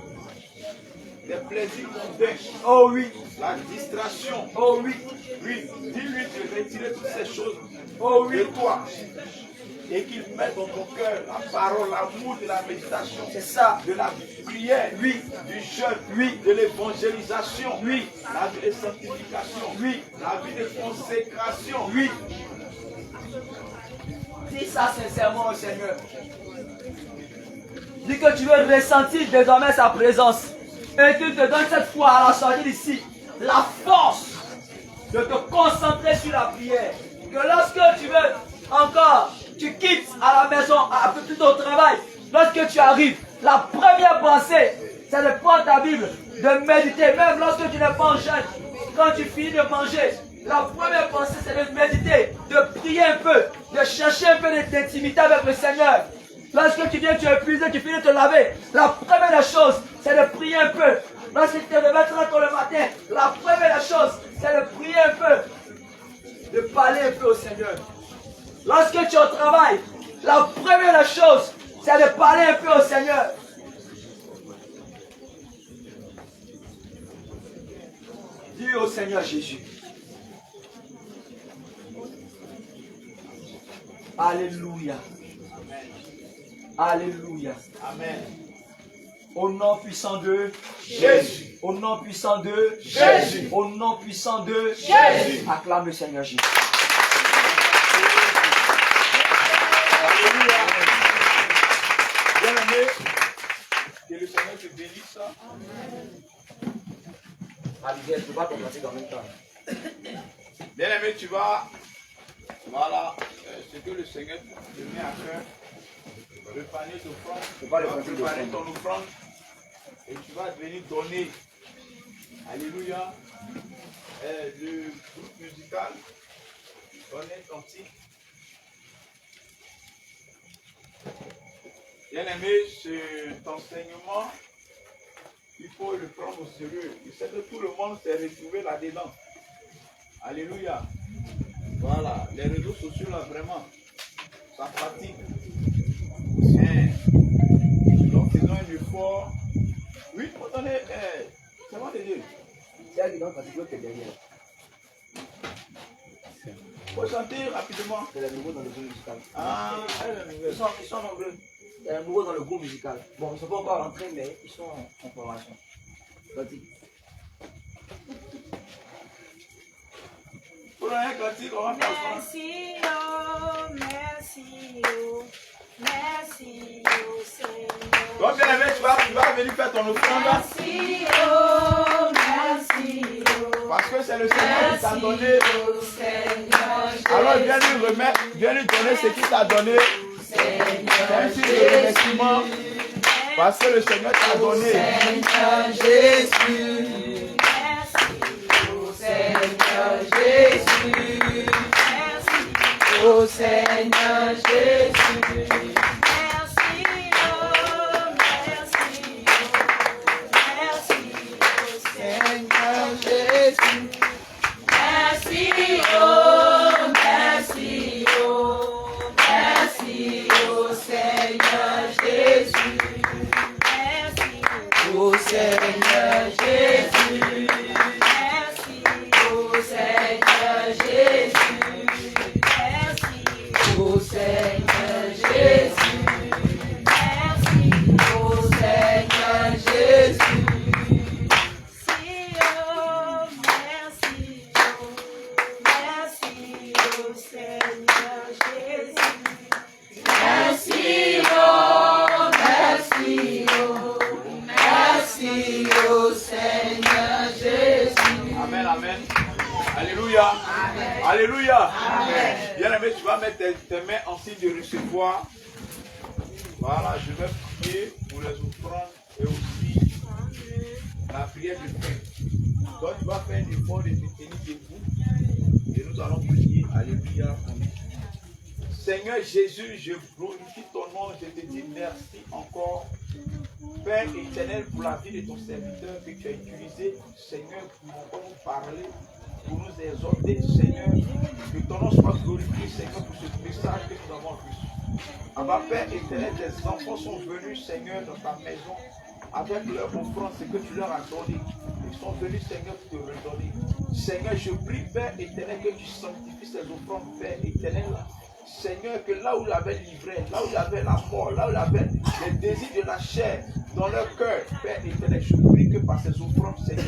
des plaisirs mondains. Oh oui. La distraction. Oh oui. Oui, dis-lui de retirer toutes ces choses Oh oui. de toi. Et qu'il mette dans ton cœur la parole, l'amour de la méditation. C'est ça. De la prière. Oui. Du jeûne. Oui. De l'évangélisation. Oui. La vie de sanctification. Oui. La vie de consécration. Oui. Dis ça sincèrement au Seigneur. Dis que tu veux ressentir désormais sa présence. Et qu'il te donne cette fois à la sortie d'ici la force de te concentrer sur la prière. Que lorsque tu veux encore, tu quittes à la maison, un peu plus tôt au travail, lorsque tu arrives, la première pensée, c'est de prendre ta Bible, de méditer, même lorsque tu n'es pas en jeûne. Quand tu finis de manger, la première pensée, c'est de méditer, de prier un peu, de chercher un peu d'intimité avec le Seigneur. Lorsque tu viens, tu es épuisé, tu finis de te laver, la première des choses, c'est de prier un peu. Lorsque tu te réveilles très tôt le matin, la première des choses, c'est de prier un peu, de parler un peu au Seigneur. Lorsque tu es au travail, la première des choses, c'est de parler un peu au Seigneur. Dis au Seigneur Jésus. Alléluia. Alléluia. Amen. Au nom puissant de Jésus. Au nom puissant de Jésus. Au nom puissant de Jésus. Acclame le Seigneur Jésus. Alléluia. Bien aimé, que le Seigneur te bénisse. Abigail, tu vas commencer en même temps. Bien aimé, tu vas, voilà, ce que le Seigneur te met à cœur, le panier d'offrande, tu vas préparer ton offrande et tu vas venir donner, alléluia, le groupe musical, donner ton titre. Bien aimé, cet enseignement, il faut le prendre au sérieux. Je sais que tout le monde s'est retrouvé là-dedans. Alléluia. Voilà, les réseaux sociaux là vraiment, ça fatigue. Donc faisons un effort. Oui, attendez, c'est moi de Dieu. C'est un grand particulier qui est derrière. Il faut chanter rapidement. C'est les nouveaux dans le groupe musical. Ah, Ils sont nombreux. Il y a un nouveau dans le groupe musical. Bon, ils ne sont pas encore rentrés, mais ils sont en formation. Vas-y. pour un cantique, on va faire ça. Merci, oh, merci, oh, merci, oh, Seigneur. Donc, bien aimé, tu vas venir faire ton offrande. Merci, oh, merci, oh. Parce que c'est le Seigneur qui t'a donné. Oh, Seigneur, Alors, viens lui remettre, viens lui donner ce qu'il t'a donné. C'est un signe de remerciement. Parce que le Seigneur t'a donné. Seigneur Jésus. Seigneur Jésus, merci. Oh Seigneur Jésus, merci, oh merci, oh merci, oh au Seigneur Jésus. Merci, oh, merci, oh, merci au Seigneur Jésus. Amen, amen. Alléluia. Amen. Alléluia. Amen. Bien-aimé, tu vas mettre tes mains en signe de recevoir. Voilà, je vais prier pour les offrandes et aussi la prière de fin. Donc tu vas faire un effort de te tenir debout et nous allons prier. Alléluia. Seigneur Jésus, je glorifie ton nom, je te dis merci encore. Père éternel, pour la vie de ton serviteur que tu as utilisé, Seigneur, pour encore nous parler, pour nous exhorter, Seigneur, que ton nom soit glorifié, Seigneur, pour ce message que nous avons reçu. Abba, Père éternel, tes enfants sont venus, Seigneur, dans ta maison, avec leur offrande, ce que tu leur as donné. Ils sont venus, Seigneur, pour te redonner. Seigneur, je prie, Père éternel, que tu sanctifies ces offrandes, Père éternel. Seigneur, que là où il y avait l'ivresse, là où il y avait la mort, là où il y avait les désirs de la chair dans leur cœur, Père éternel, je prie que par ces offrandes, Seigneur,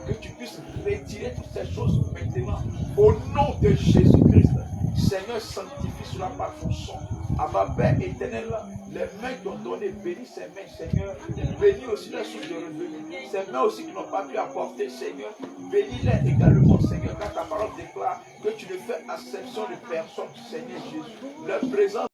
que tu puisses retirer toutes ces choses maintenant, au nom de Jésus-Christ. Seigneur, sanctifie cela par ton sang. Abba, Père éternel, les mains qui ont donné, bénis ces mains, Seigneur. Bénis aussi les sources de revenus. Ces mains aussi qui n'ont pas pu apporter, Seigneur. Bénis-les également, Seigneur, car ta parole déclare que tu ne fais acception de personne, Seigneur Jésus. Leur présence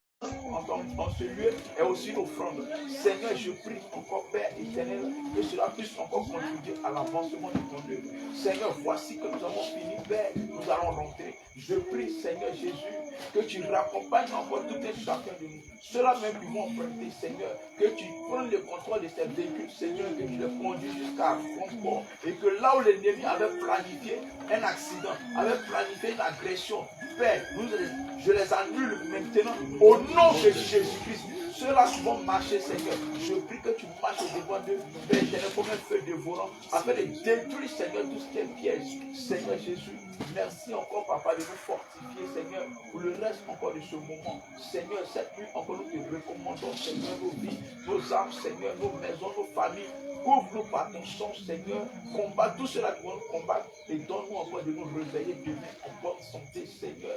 en ce lieu est aussi une offrande. Seigneur, je prie encore, Père éternel, que cela puisse encore contribuer à l'avancement de ton œuvre. Seigneur, voici que nous avons fini, Père, nous allons rentrer. Je prie, Seigneur Jésus, que tu raccompagnes encore tout et chacun de nous. Ceux-là même qui vont emprunter, Seigneur, que tu prennes le contrôle de ces véhicules, Seigneur, que tu les conduis jusqu'à Francfort. Et que là où l'ennemi avait planifié un accident, avait planifié une agression, Père, je les annule maintenant au nom de Jésus-Christ. Ceux-là qui vont marcher, Seigneur, je prie que tu marches au devant d'eux, Père, comme un feu dévorant, afin de détruire, Seigneur, tout ce qui est piège. Seigneur Jésus, merci encore, Papa, de nous fortifier, Seigneur, pour le reste encore de ce moment. Seigneur, cette nuit encore, nous te recommandons, Seigneur, nos vies, nos âmes, Seigneur, nos maisons, nos familles. Couvre-nous par ton sang, Seigneur. Combat tout cela qui vont nous combattre et donne-nous encore de nous réveiller demain en bonne santé, Seigneur.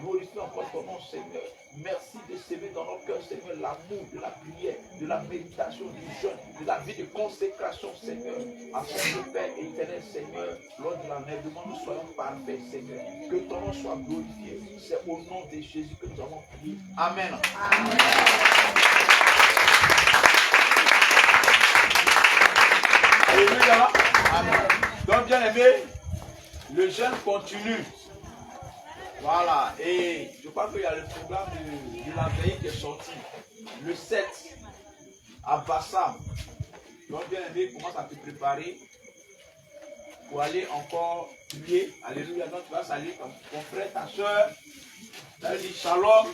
Glorifie encore ton nom, Seigneur. Merci de s'aimer dans nos cœurs, Seigneur, l'amour, de la prière, de la méditation, du jeûne, de la vie de consécration, Seigneur. Afin que, Père éternel, Seigneur, lors de l'enlèvement, nous soyons parfaits, Seigneur. Que ton nom soit glorifié. C'est au nom de Jésus que nous avons prié. Amen. Amen. Alléluia. Amen. Donc, bien aimé, le jeûne continue. Voilà. Et je crois qu'il y a le programme de la veille qui est sorti. Le 7 à Bassam. Donc, bien aimé, commence à te préparer pour aller encore prier. Alléluia. Donc, tu vas saluer ton frère, ta soeur. Tu vas dire shalom.